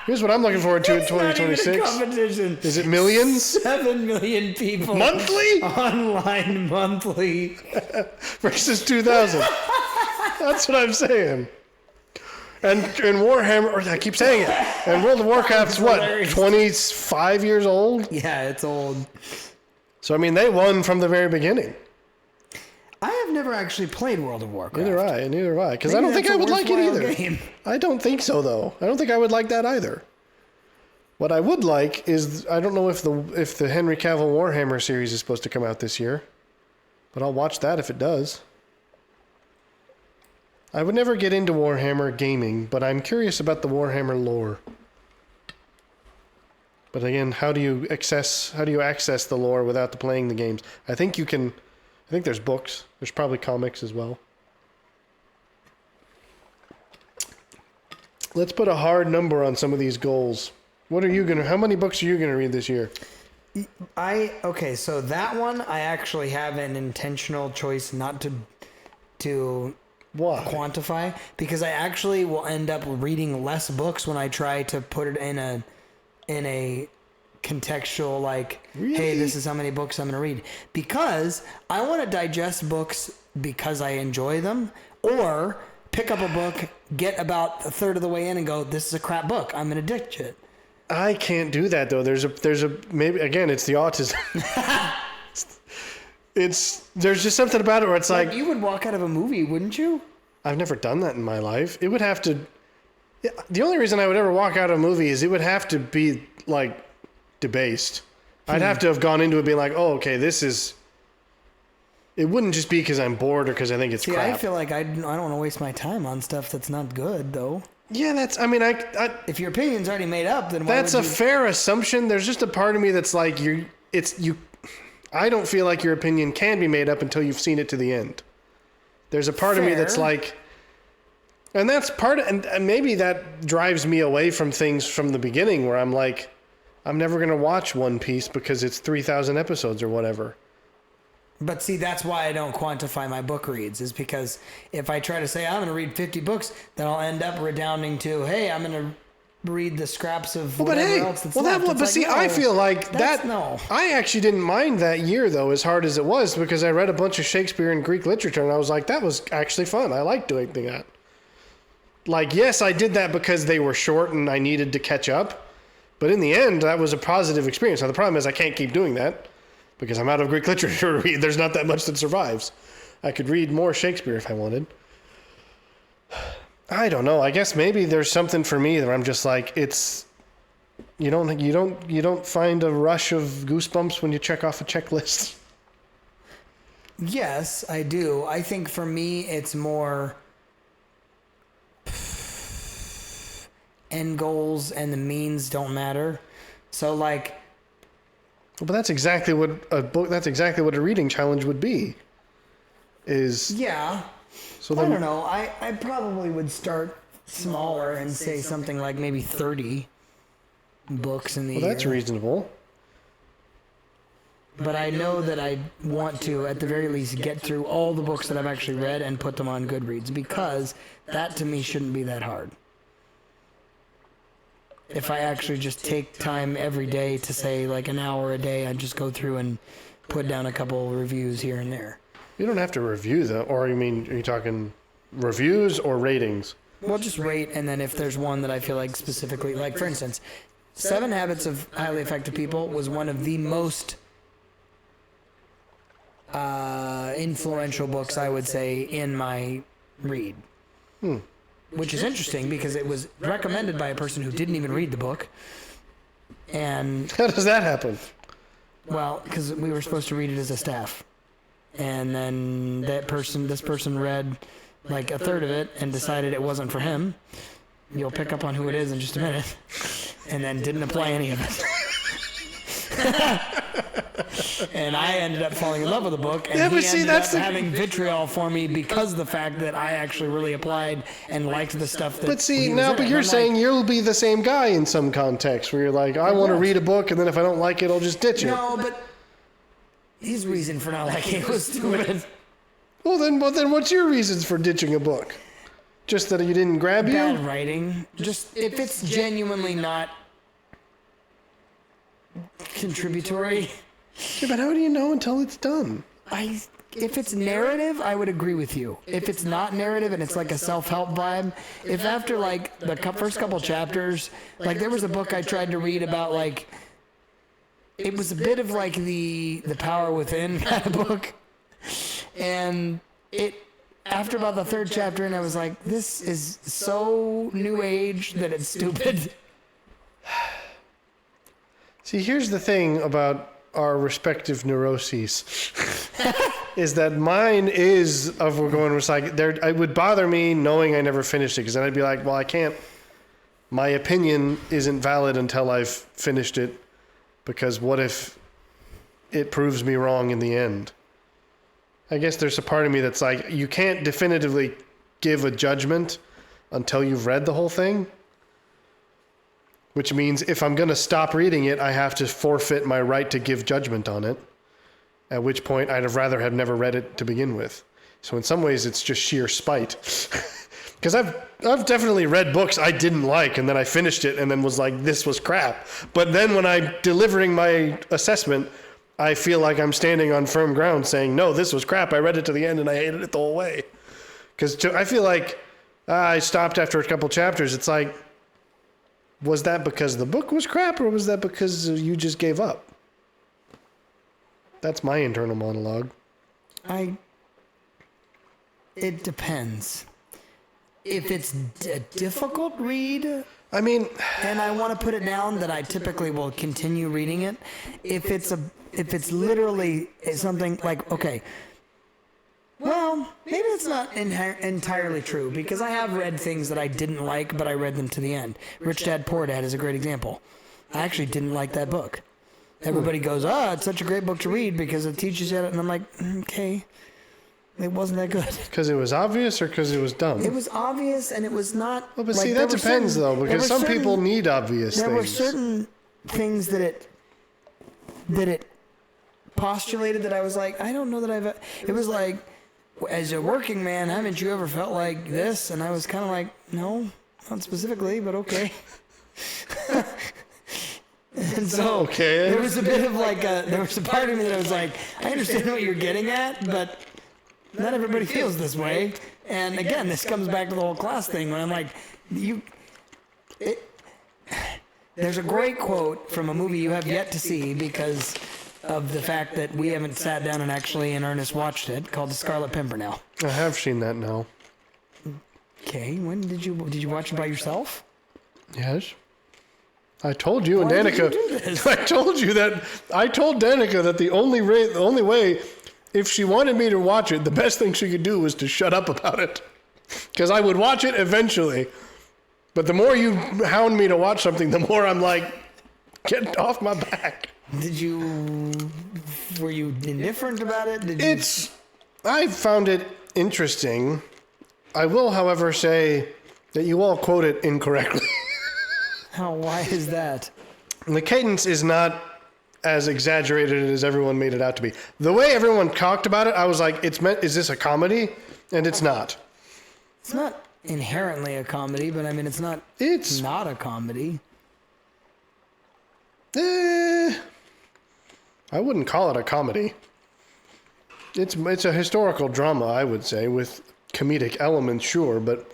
Here's what I'm looking forward to in 2026. Not even a competition. Is it millions? 7 million people. Monthly? Online monthly. Versus 2,000. That's what I'm saying. And Warhammer, or I keep saying it. And World of Warcraft's what, hilarious. 25 years old? Yeah, it's old. So, I mean, they won from the very beginning. I have never actually played World of Warcraft. Neither have I. Because I don't think I would like it either. Game. I don't think so, though. I don't think I would like that either. What I would like is, I don't know if the Henry Cavill Warhammer series is supposed to come out this year. But I'll watch that if it does. I would never get into Warhammer gaming, but I'm curious about the Warhammer lore. But again, how do you access the lore without playing the games? I think there's books. There's probably comics as well. Let's put a hard number on some of these goals. How many books are you gonna read this year? So that one I actually have an intentional choice not to Why? quantify, because I actually will end up reading less books when I try to put it in a contextual, like, Really? hey, this is how many books I'm going to read, because I want to digest books because I enjoy them, or pick up a book, get about a third of the way in and go, this is a crap book, I'm going to ditch it. I can't do that though. There's a maybe again it's the autism. There's just something about it where it's like you would walk out of a movie, wouldn't you? I've never done that in my life. It would have to. The only reason I would ever walk out of a movie is it would have to be like debased. I'd have to have gone into it being like, oh, okay, this is. It wouldn't just be because I'm bored or because I think it's crap. I feel like I don't want to waste my time on stuff that's not good, though. Yeah, that's. I mean, if your opinion's already made up, then that's a fair assumption. There's just a part of me that's like you. I don't feel like your opinion can be made up until you've seen it to the end. There's a part of me that's like, and that's and maybe that drives me away from things from the beginning where I'm like, I'm never going to watch One Piece because it's 3,000 episodes or whatever. But see, that's why I don't quantify my book reads, is because if I try to say I'm going to read 50 books, then I'll end up redounding to, hey, I'm going to read the scraps of whatever else that's left. I feel like that. No. I actually didn't mind that year though, as hard as it was, because I read a bunch of Shakespeare and Greek literature, and I was like, that was actually fun. I liked doing that. Like, yes, I did that because they were short and I needed to catch up, but in the end, that was a positive experience. Now the problem is I can't keep doing that because I'm out of Greek literature to read. There's not that much that survives. I could read more Shakespeare if I wanted. I don't know. I guess maybe there's something for me that I'm just like, You don't find a rush of goosebumps when you check off a checklist. Yes, I do. I think for me, it's more end goals and the means don't matter. So like, But that's exactly what a book. That's exactly what a reading challenge would be. yeah. So I then, don't know. I probably would start smaller and say something like maybe 30 books in the year. That's reasonable. But I know that I want to, at the very least, get through all the books that I've actually read and put them on Goodreads, because that to me shouldn't be that hard. If I actually just take time every day to say like an hour a day, I just go through and put down a couple reviews here and there. You don't have to review them, or you mean, are you talking reviews or ratings? Well, just rate, and then if there's one that I feel like specifically, like for instance, 7 Habits of Highly Effective People was one of the most influential books, I would say, in my read. Which is interesting because it was recommended by a person who didn't even read the book. And, How does that happen? well, because we were supposed to read it as a staff. And then this person read like a third of it and decided it wasn't for him. You'll pick up on who it is in just a minute. And then didn't apply any of it. And I ended up falling in love with the book, and he ended up having vitriol for me because of the fact that I actually really applied and liked the stuff that. But see, he was now, in. but you're I'm saying like, you'll be the same guy in some context where you're like, I want to read a book, and then if I don't like it, I'll just ditch it. no, but his reason for not liking it was stupid. Well, then what's your reasons for ditching a book? Just that you didn't grab you? Bad writing. Just if it's genuinely not contributory. Yeah, but how do you know until it's done? If it's narrative, I would agree with you. If it's not narrative and it's like a self-help vibe, if after like the first couple chapters, like there was a book I tried to read about like, it was a bit of like the Power Within kind of book, and it after about the third chapter, and I was like, this is so new age that it's stupid. See, here's the thing about our respective neuroses, is that mine is of we're going recycle. It would bother me knowing I never finished it, because then I'd be like, well, I can't. My opinion isn't valid until I've finished it, because what if it proves me wrong in the end? I guess there's a part of me that's like, you can't definitively give a judgment until you've read the whole thing. Which means if I'm going to stop reading it, I have to forfeit my right to give judgment on it. At which point, I'd have rather have never read it to begin with. So in some ways, it's just sheer spite. Because I've definitely read books I didn't like, and then I finished it, and then was like, this was crap. But then when I'm delivering my assessment, I feel like I'm standing on firm ground saying, no, this was crap. I read it to the end, and I hated it the whole way. Because I feel like I stopped after a couple chapters. It's like, was that because the book was crap, or was that because you just gave up? That's my internal monologue. It depends. If it's a difficult read, I mean, and I want to put it down that I typically will continue reading it. If it's literally something like, okay, well, maybe it's not entirely true, because I have read things that I didn't like, but I read them to the end. Rich Dad Poor Dad is a great example. I actually didn't like that book. Everybody goes, it's such a great book to read because it teaches you, and I'm like, okay, it wasn't that good. Because it was obvious or because it was dumb? It was obvious, and it was not. Well, but see, that depends, though, because some people need obvious things. There were certain things that it postulated that I was like, I don't know that it was like, as a working man, haven't you ever felt like this? And I was kind of like, no, not specifically, but okay. And so okay. There was a bit of like there was a part of me that was like, I understand what you're getting at, but not everybody feels this way. And again, this comes back to the whole class thing when I'm like, there's a great quote from a movie you have yet to see because of the fact that we haven't sat down and actually in earnest watched it, called The Scarlet Pimpernel. I have seen that now. Okay, when did you watch it by yourself? Yes. I told you and Why did Danica. you do this? I told Danica that the only way, if she wanted me to watch it, the best thing she could do was to shut up about it, because I would watch it eventually. But the more you hound me to watch something, the more I'm like, get off my back. Were you indifferent about it? I found it interesting. I will, however, say that you all quote it incorrectly. Why is that? The cadence is not as exaggerated as everyone made it out to be. The way everyone talked about it, I was like, is this a comedy? And it's not. It's not inherently a comedy, but I mean, it's not a comedy. I wouldn't call it a comedy. It's a historical drama, I would say, with comedic elements, sure, but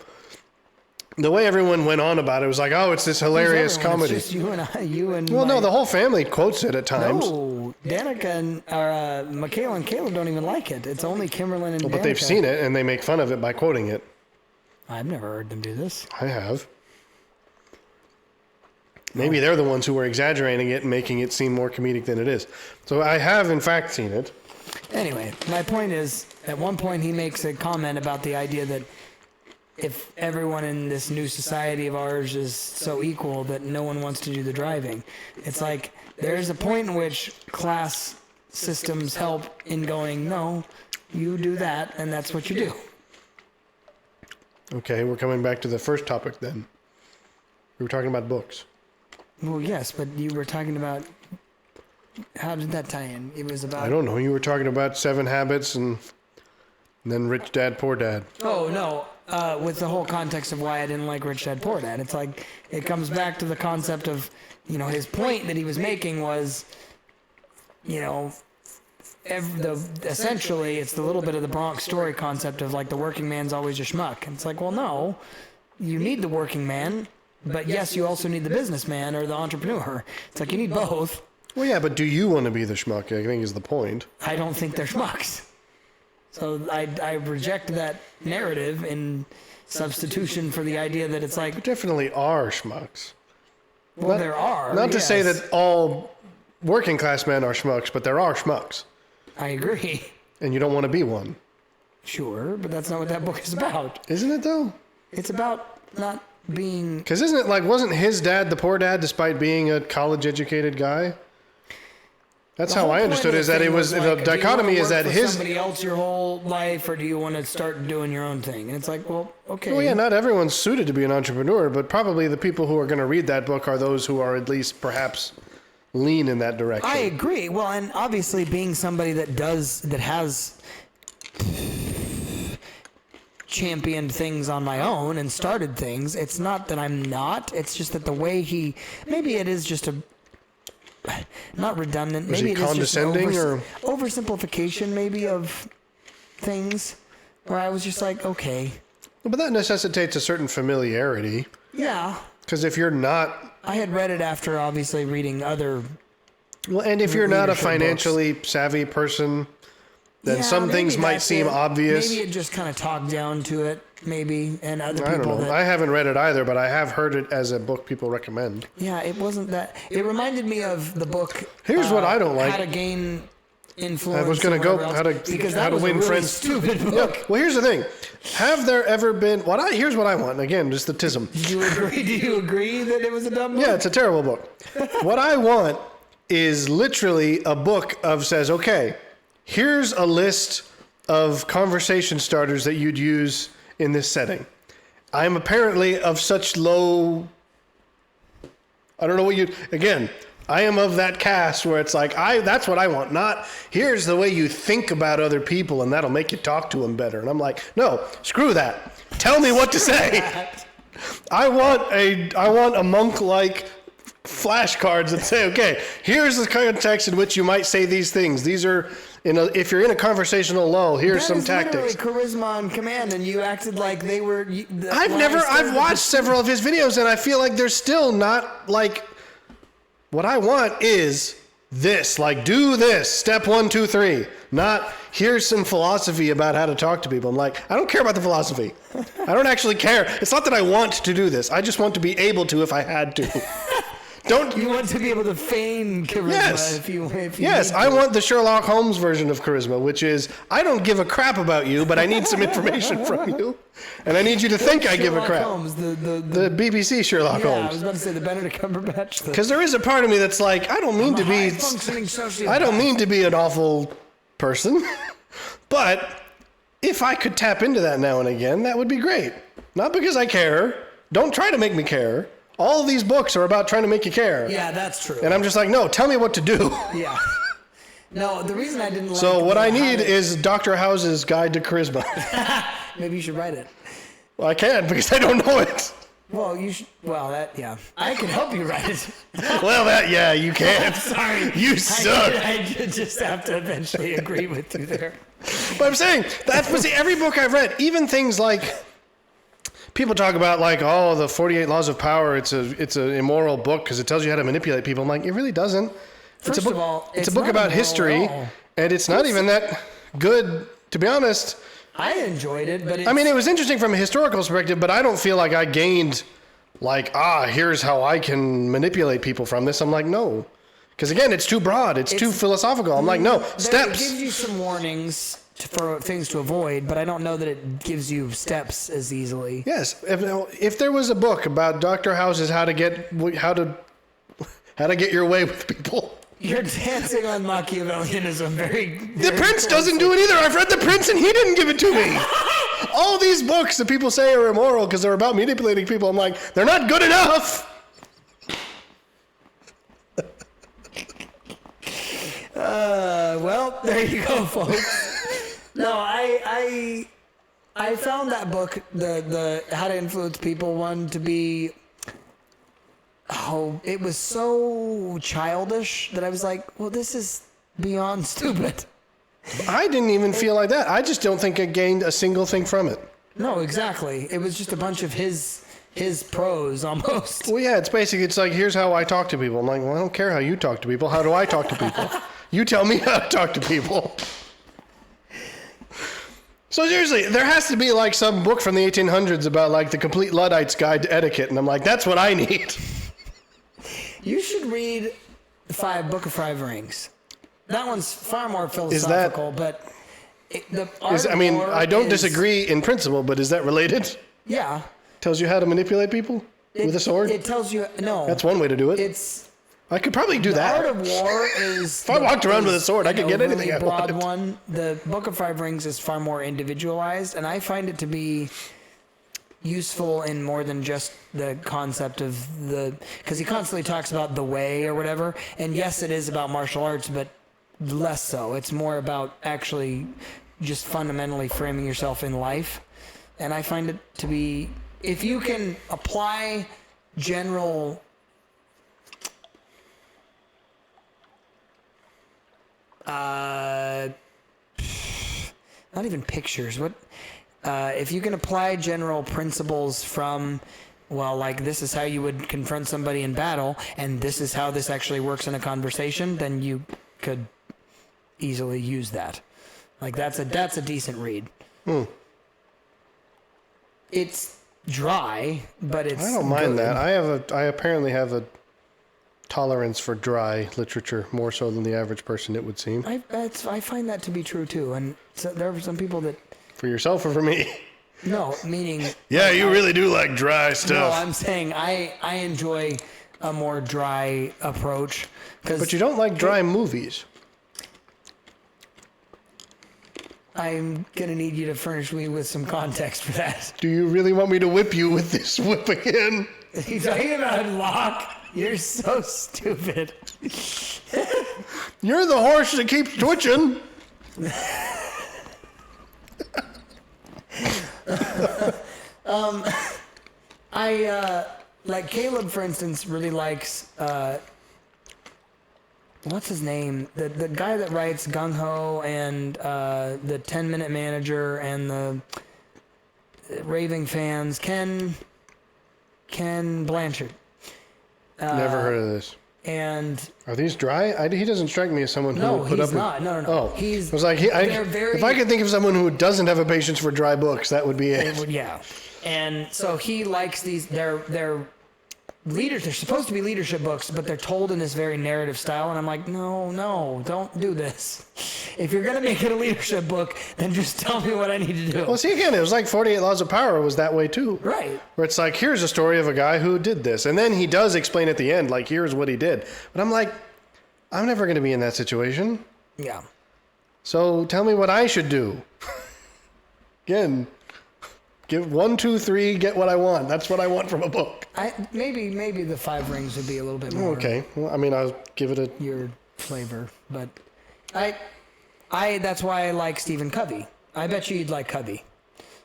the way everyone went on about it was like, oh, it's this hilarious comedy. It's just you and well, no, the whole family quotes it at times. No, Danica and Michaela and Caleb don't even like it. It's only Kimberlyn and Danica. But they've seen it, and they make fun of it by quoting it. I've never heard them do this. I have. Maybe they're the ones who were exaggerating it and making it seem more comedic than it is. So I have, in fact, seen it. Anyway, my point is, at one point he makes a comment about the idea that if everyone in this new society of ours is so equal that no one wants to do the driving. It's like there's a point in which class systems help in going, no, you do that, and that's what you do. Okay, we're coming back to the first topic then. We were talking about books. Well, yes, but you were talking about... How did that tie in? It was about... I don't know. You were talking about 7 Habits and then Rich Dad, Poor Dad. Oh, no. With the whole context of why I didn't like Rich Dad, Poor Dad. It's like, it comes back to the concept of, his point that he was making was, essentially it's the little bit of the Bronx story concept of like the working man's always a schmuck. And it's like, well, no, you need the working man, but yes, you also need the businessman or the entrepreneur. It's like you need both. Well, yeah, but do you want to be the schmuck? I think is the point. I don't think they're schmucks. So I reject that narrative in substitution for the idea that it's like... There definitely are schmucks. Well, there are. Not to say that all working class men are schmucks, but there are schmucks. I agree. And you don't want to be one. Sure, but that's not what that book is about. Isn't it, though? It's about not being... Because isn't it like, wasn't his dad the poor dad despite being a college-educated guy? That's how I understood it, is that it was, the dichotomy is that his... somebody else your whole life, or do you want to start doing your own thing? And it's like, well, okay. Well, yeah, not everyone's suited to be an entrepreneur, but probably the people who are going to read that book are those who are at least perhaps lean in that direction. I agree. Well, and obviously being somebody that has championed things on my own and started things, it's not that I'm not. It's just that the way maybe it is just not redundant. Maybe it is just oversimplification maybe of things where I was just like, okay. But that necessitates a certain familiarity. Yeah. Because if you're not... I had read it after obviously reading other... Well, and if you're not a financially savvy person, then some things might seem obvious. Maybe it just kind of talked down to it, maybe, and other people... I don't know. I haven't read it either, but I have heard it as a book people recommend. Yeah, it wasn't that... It reminded me of the book... Here's what I don't like. How to Gain Influence. I was going to go... How to Win Friends. Stupid book. Yeah. Well, here's the thing. Have there ever been... Here's what I want. Again, just the tism. Do you agree that it was a dumb book? Yeah, it's a terrible book. What I want is literally a book of says, okay, here's a list of conversation starters that you'd use in this setting. I'm apparently of such low... I don't know what you... Again, I am of that cast where it's like, that's what I want. Not, here's the way you think about other people and that'll make you talk to them better. And I'm like, no, screw that. Tell me what to say. I want a monk-like flashcards that say, okay, here's the context in which you might say these things. These are... if you're in a conversational lull, here's some tactics. That is literally charisma on command, and you acted like they were... I've watched several of his videos, and I feel like they're still not, like... What I want is this, like, do this, step 1, 2, 3. Not, here's some philosophy about how to talk to people. I'm like, I don't care about the philosophy. I don't actually care. It's not that I want to do this. I just want to be able to if I had to. Don't You want to be able to feign charisma Yes. if you Yes, need I to. want the Sherlock Holmes version of charisma, which is I don't give a crap about you, but I need some information from you, and I need you to think I give a Sherlock crap. Holmes, the The BBC Sherlock yeah, I Holmes. was about to say the Benedict Cumberbatch. Because there is a part of me that's like, I don't mean to be, High-functioning sociopath. I don't mean to be an awful person, but if I could tap into that now and again, that would be great. Not because I care. Don't try to make me care. All of these books are about trying to make you care. Yeah, that's true. And I'm just like, no, tell me what to do. Yeah. No, the reason I didn't like So what I how need to- is Dr. House's Guide to Charisma. maybe you should write it. Well, I can't because I don't know it. Well, you should. Well, that yeah. I can help you write it. Well, yeah, you can't. Sorry, You suck. I just have to eventually agree with you there. But I'm saying, but see, every book I've read, even things like, people talk about like, oh, the 48 Laws of Power, it's an immoral book because it tells you how to manipulate people. I'm like, it really doesn't. First it's a book, of all, it's a it's book not about immoral history, at all. and it's not even that good, to be honest. I enjoyed it, but I mean, it was interesting from a historical perspective, but I don't feel like I gained, like, here's how I can manipulate people from this. I'm like, no. Because again, it's too broad. It's too philosophical. I'm like, no, It steps. gives you some warnings for things to avoid, but I don't know that it gives you steps as easily. Yes. If there was a book about Dr. House's how to get your way with people. You're dancing on Machiavellianism very. The Prince doesn't do it either. I've read The Prince and he didn't give it to me. All these books that people say are immoral because they're about manipulating people, I'm like, they're not good enough. Well, there you go, folks. No, I found that book, the How to Influence People one, to be. Oh, it was so childish that I was like, well, this is beyond stupid. I didn't even feel like that. I just don't think I gained a single thing from it. No, exactly. It was just a bunch of his prose almost. Well, yeah, it's like, here's how I talk to people. I'm like, well, I don't care how you talk to people. How do I talk to people? You tell me how to talk to people. So seriously, there has to be like some book from the 1800s about like the complete Luddite's guide to etiquette. And I'm like, that's what I need. You should read the Book of Five Rings. That one's far more philosophical, but the art of war I don't is- disagree in principle, but is that related? Yeah. Tells you how to manipulate people with a sword? It tells you no. That's one way to do it. It's I could probably do the that. art of war is. If I walked around with a sword, I could get anything I broad wanted. one. The Book of Five Rings is far more individualized, and I find it to be useful in more than just the concept of because he constantly talks about the way or whatever. And yes, it is about martial arts, but less so. It's more about actually just fundamentally framing yourself in life. And I find it to be, if you can apply general not even pictures, if you can apply general principles from, well, like this is how you would confront somebody in battle, and this is how this actually works in a conversation, then you could easily use that. Like that's a decent read. It's dry, but it's. I don't mind good. that. I apparently have a tolerance for dry literature more so than the average person, it would seem. I find that to be true too, and so there are some people that. For yourself or for me? No, meaning. Yeah, you really do like dry No, stuff. I'm saying I enjoy a more dry approach. But you don't like dry movies. I'm gonna need you to furnish me with some context for that. Do you really want me to whip you with this whip again? You talking about Locke? You're so stupid. You're the horse that keeps twitching. Like Caleb, for instance, really likes what's his name? The guy that writes Gung Ho and the 10-Minute Manager and the Raving Fans, Ken Blanchard. Never heard of this. And Are these dry? He doesn't strike me as someone who no, would put he's up not. No. Oh, He's. I was like, they're very. if I could think of someone who doesn't have a patience for dry books, that would be it. Yeah, and so he likes these. They're they're supposed to be leadership books, but they're told in this very narrative style, and I'm like, no, don't do this. If you're gonna make it a leadership book, then just tell me what I need to do. Well, see, again, it was like 48 Laws of Power was that way too. Right. Where it's like, here's a story of a guy who did this. And then he does explain at the end, like, here's what he did. But I'm like, I'm never going to be in that situation. Yeah. So tell me what I should do. Again, give 1, 2, 3, get what I want. That's what I want from a book. Maybe the 5 Rings would be a little bit more. Okay. Well, I mean, I'll give it a... your flavor, but that's why I like Stephen Covey. I bet you'd like Covey.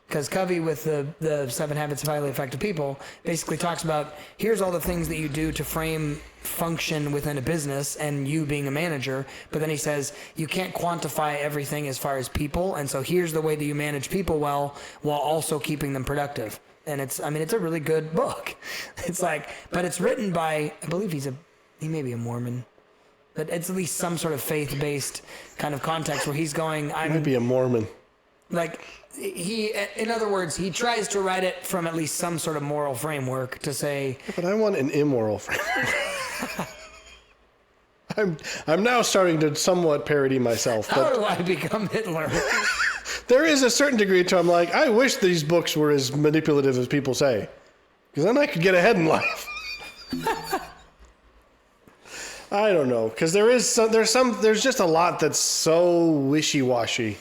Because Covey, with the 7 Habits of Highly Effective People, basically talks about, here's all the things that you do to frame function within a business and you being a manager. But then he says, you can't quantify everything as far as people. And so here's the way that you manage people well while also keeping them productive. And it's a really good book. It's like, but it's written by, I believe he may be a Mormon. But it's at least some sort of faith-based kind of context where he's going, I might be a Mormon. Like, in other words, he tries to write it from at least some sort of moral framework to say... But I want an immoral framework. I'm now starting to somewhat parody myself. How do I become Hitler? There is a certain degree to I'm like, I wish these books were as manipulative as people say. Because then I could get ahead in life. I don't know. Because there's just a lot that's so wishy-washy.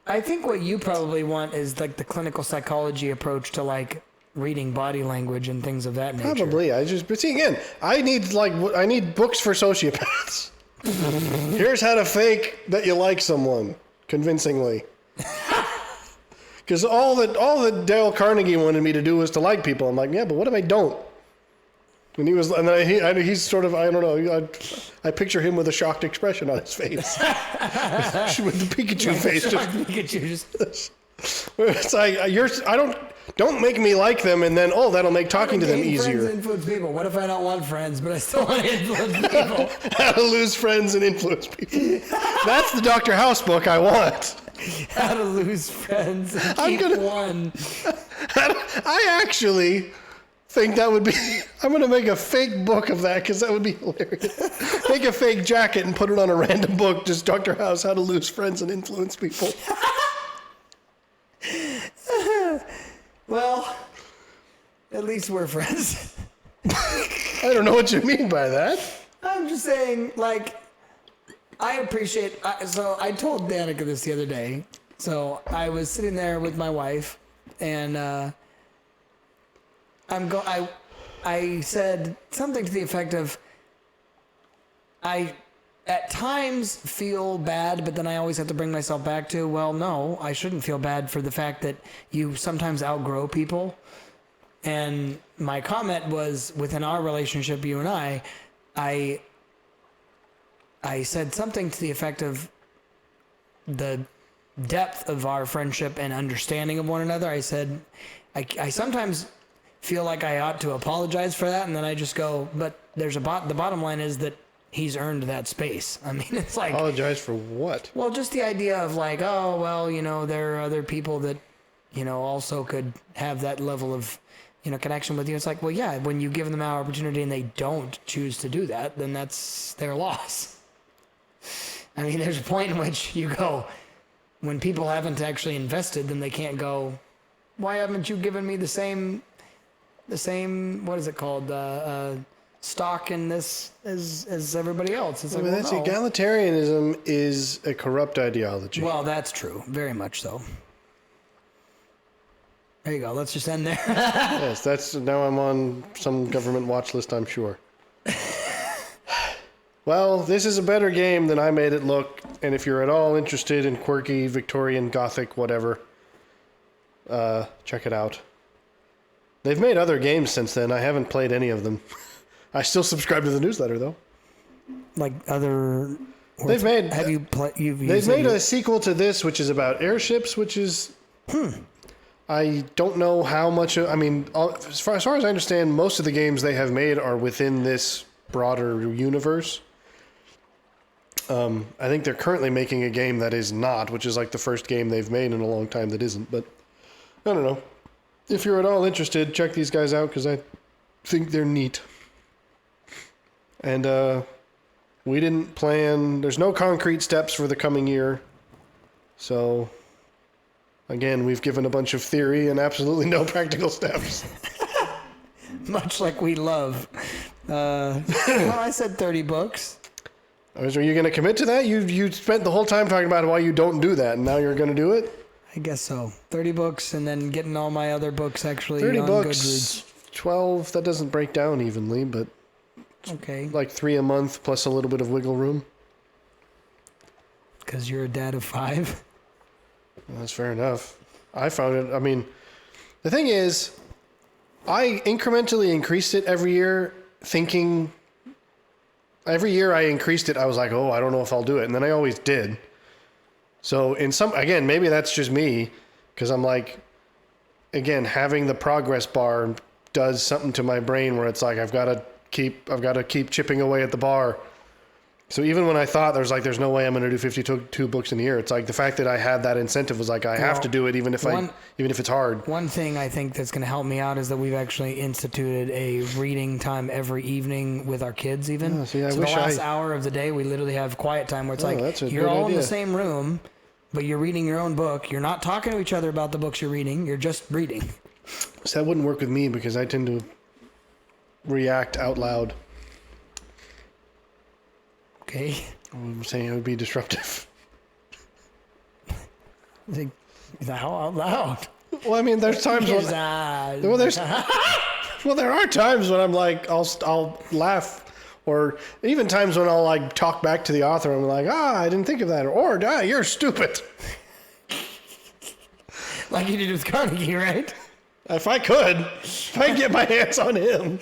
I think what you probably want is like the clinical psychology approach to like reading body language and things of that nature. Probably. But see, again, I need books for sociopaths. Here's how to fake that you like someone convincingly. Because all that Dale Carnegie wanted me to do was to like people. I'm like, yeah, but what if I don't? And he's sort of, I don't know, I picture him with a shocked expression on his face. With the Pikachu face. It's like, don't make me like them and then, that'll make talking to them easier. Friends influence people. What if I don't want friends, but I still want to influence people? How to lose friends and influence people. That's the Dr. House book I want. How to lose friends and keep one. I actually... think that would be... I'm going to make a fake book of that because that would be hilarious. Make a fake jacket and put it on a random book, just Dr. House, How to Lose Friends and Influence People. Well, at least we're friends. I don't know what you mean by that. I'm just saying, like, I appreciate... So I told Danica this the other day. So I was sitting there with my wife, and... I said something to the effect of, I at times feel bad, but then I always have to bring myself back to, well, no, I shouldn't feel bad for the fact that you sometimes outgrow people. And my comment was, within our relationship, you and I said something to the effect of the depth of our friendship and understanding of one another. I said, I sometimes feel like I ought to apologize for that, and then I just go, but the bottom line is that he's earned that space. I mean, it's like... Apologize for what? Well, just the idea of like, oh, well, there are other people that, also could have that level of, connection with you. It's like, well, yeah, when you give them an opportunity and they don't choose to do that, then that's their loss. I mean, there's a point in which you go, when people haven't actually invested, then they can't go, why haven't you given me the same, what is it called, stock in this as everybody else? It's like, well, no. Egalitarianism is a corrupt ideology. Well, that's true. Very much so. There you go. Let's just end there. Yes, now I'm on some government watch list, I'm sure. Well, this is a better game than I made it look, and if you're at all interested in quirky, Victorian, Gothic, whatever, check it out. They've made other games since then. I haven't played any of them. I still subscribe to the newsletter, though. Like other... They've made... Have you played... They've made a sequel to this, which is about airships, which is... I don't know how much... I mean, as far as I understand, most of the games they have made are within this broader universe. I think they're currently making a game that is not, which is like the first game they've made in a long time that isn't. But I don't know. If you're at all interested, check these guys out, because think they're neat. And we didn't plan. There's no concrete steps for the coming year. So, again, we've given a bunch of theory and absolutely no practical steps. Much like we love. Well, I said 30 books. Are you going to commit to that? You spent the whole time talking about why you don't do that, and now you're going to do it? I guess so. 30 books and then getting all my other books actually 30 on books, Goodreads. 12, that doesn't break down evenly, but Okay. like 3 a month plus a little bit of wiggle room. Because you're a dad of 5. That's fair enough. I found it, I mean, the thing is, I incrementally increased it every year, thinking, every year I increased it, I was like, oh, I don't know if I'll do it. And then I always did. So again, maybe that's just me, because I'm like, again, having the progress bar does something to my brain where it's like, I've got to keep chipping away at the bar. So even when I thought there's no way I'm going to do 52 books in a year, it's like the fact that I had that incentive was like, I have to do it even if it's hard. One thing I think that's going to help me out is that we've actually instituted a reading time every evening with our kids even. Oh, see, so the last hour of the day, we literally have quiet time where it's you're all in the same room, but you're reading your own book. You're not talking to each other about the books you're reading. You're just reading. So that wouldn't work with me because I tend to react out loud. Okay. I'm saying it would be disruptive. Like, how out loud? Well, I mean, there's times when there are times when I'm like, I'll laugh, or even times when I'll like talk back to the author. I'm like, I didn't think of that, or you're stupid. Like you did with Carnegie, right? If I could get my hands on him.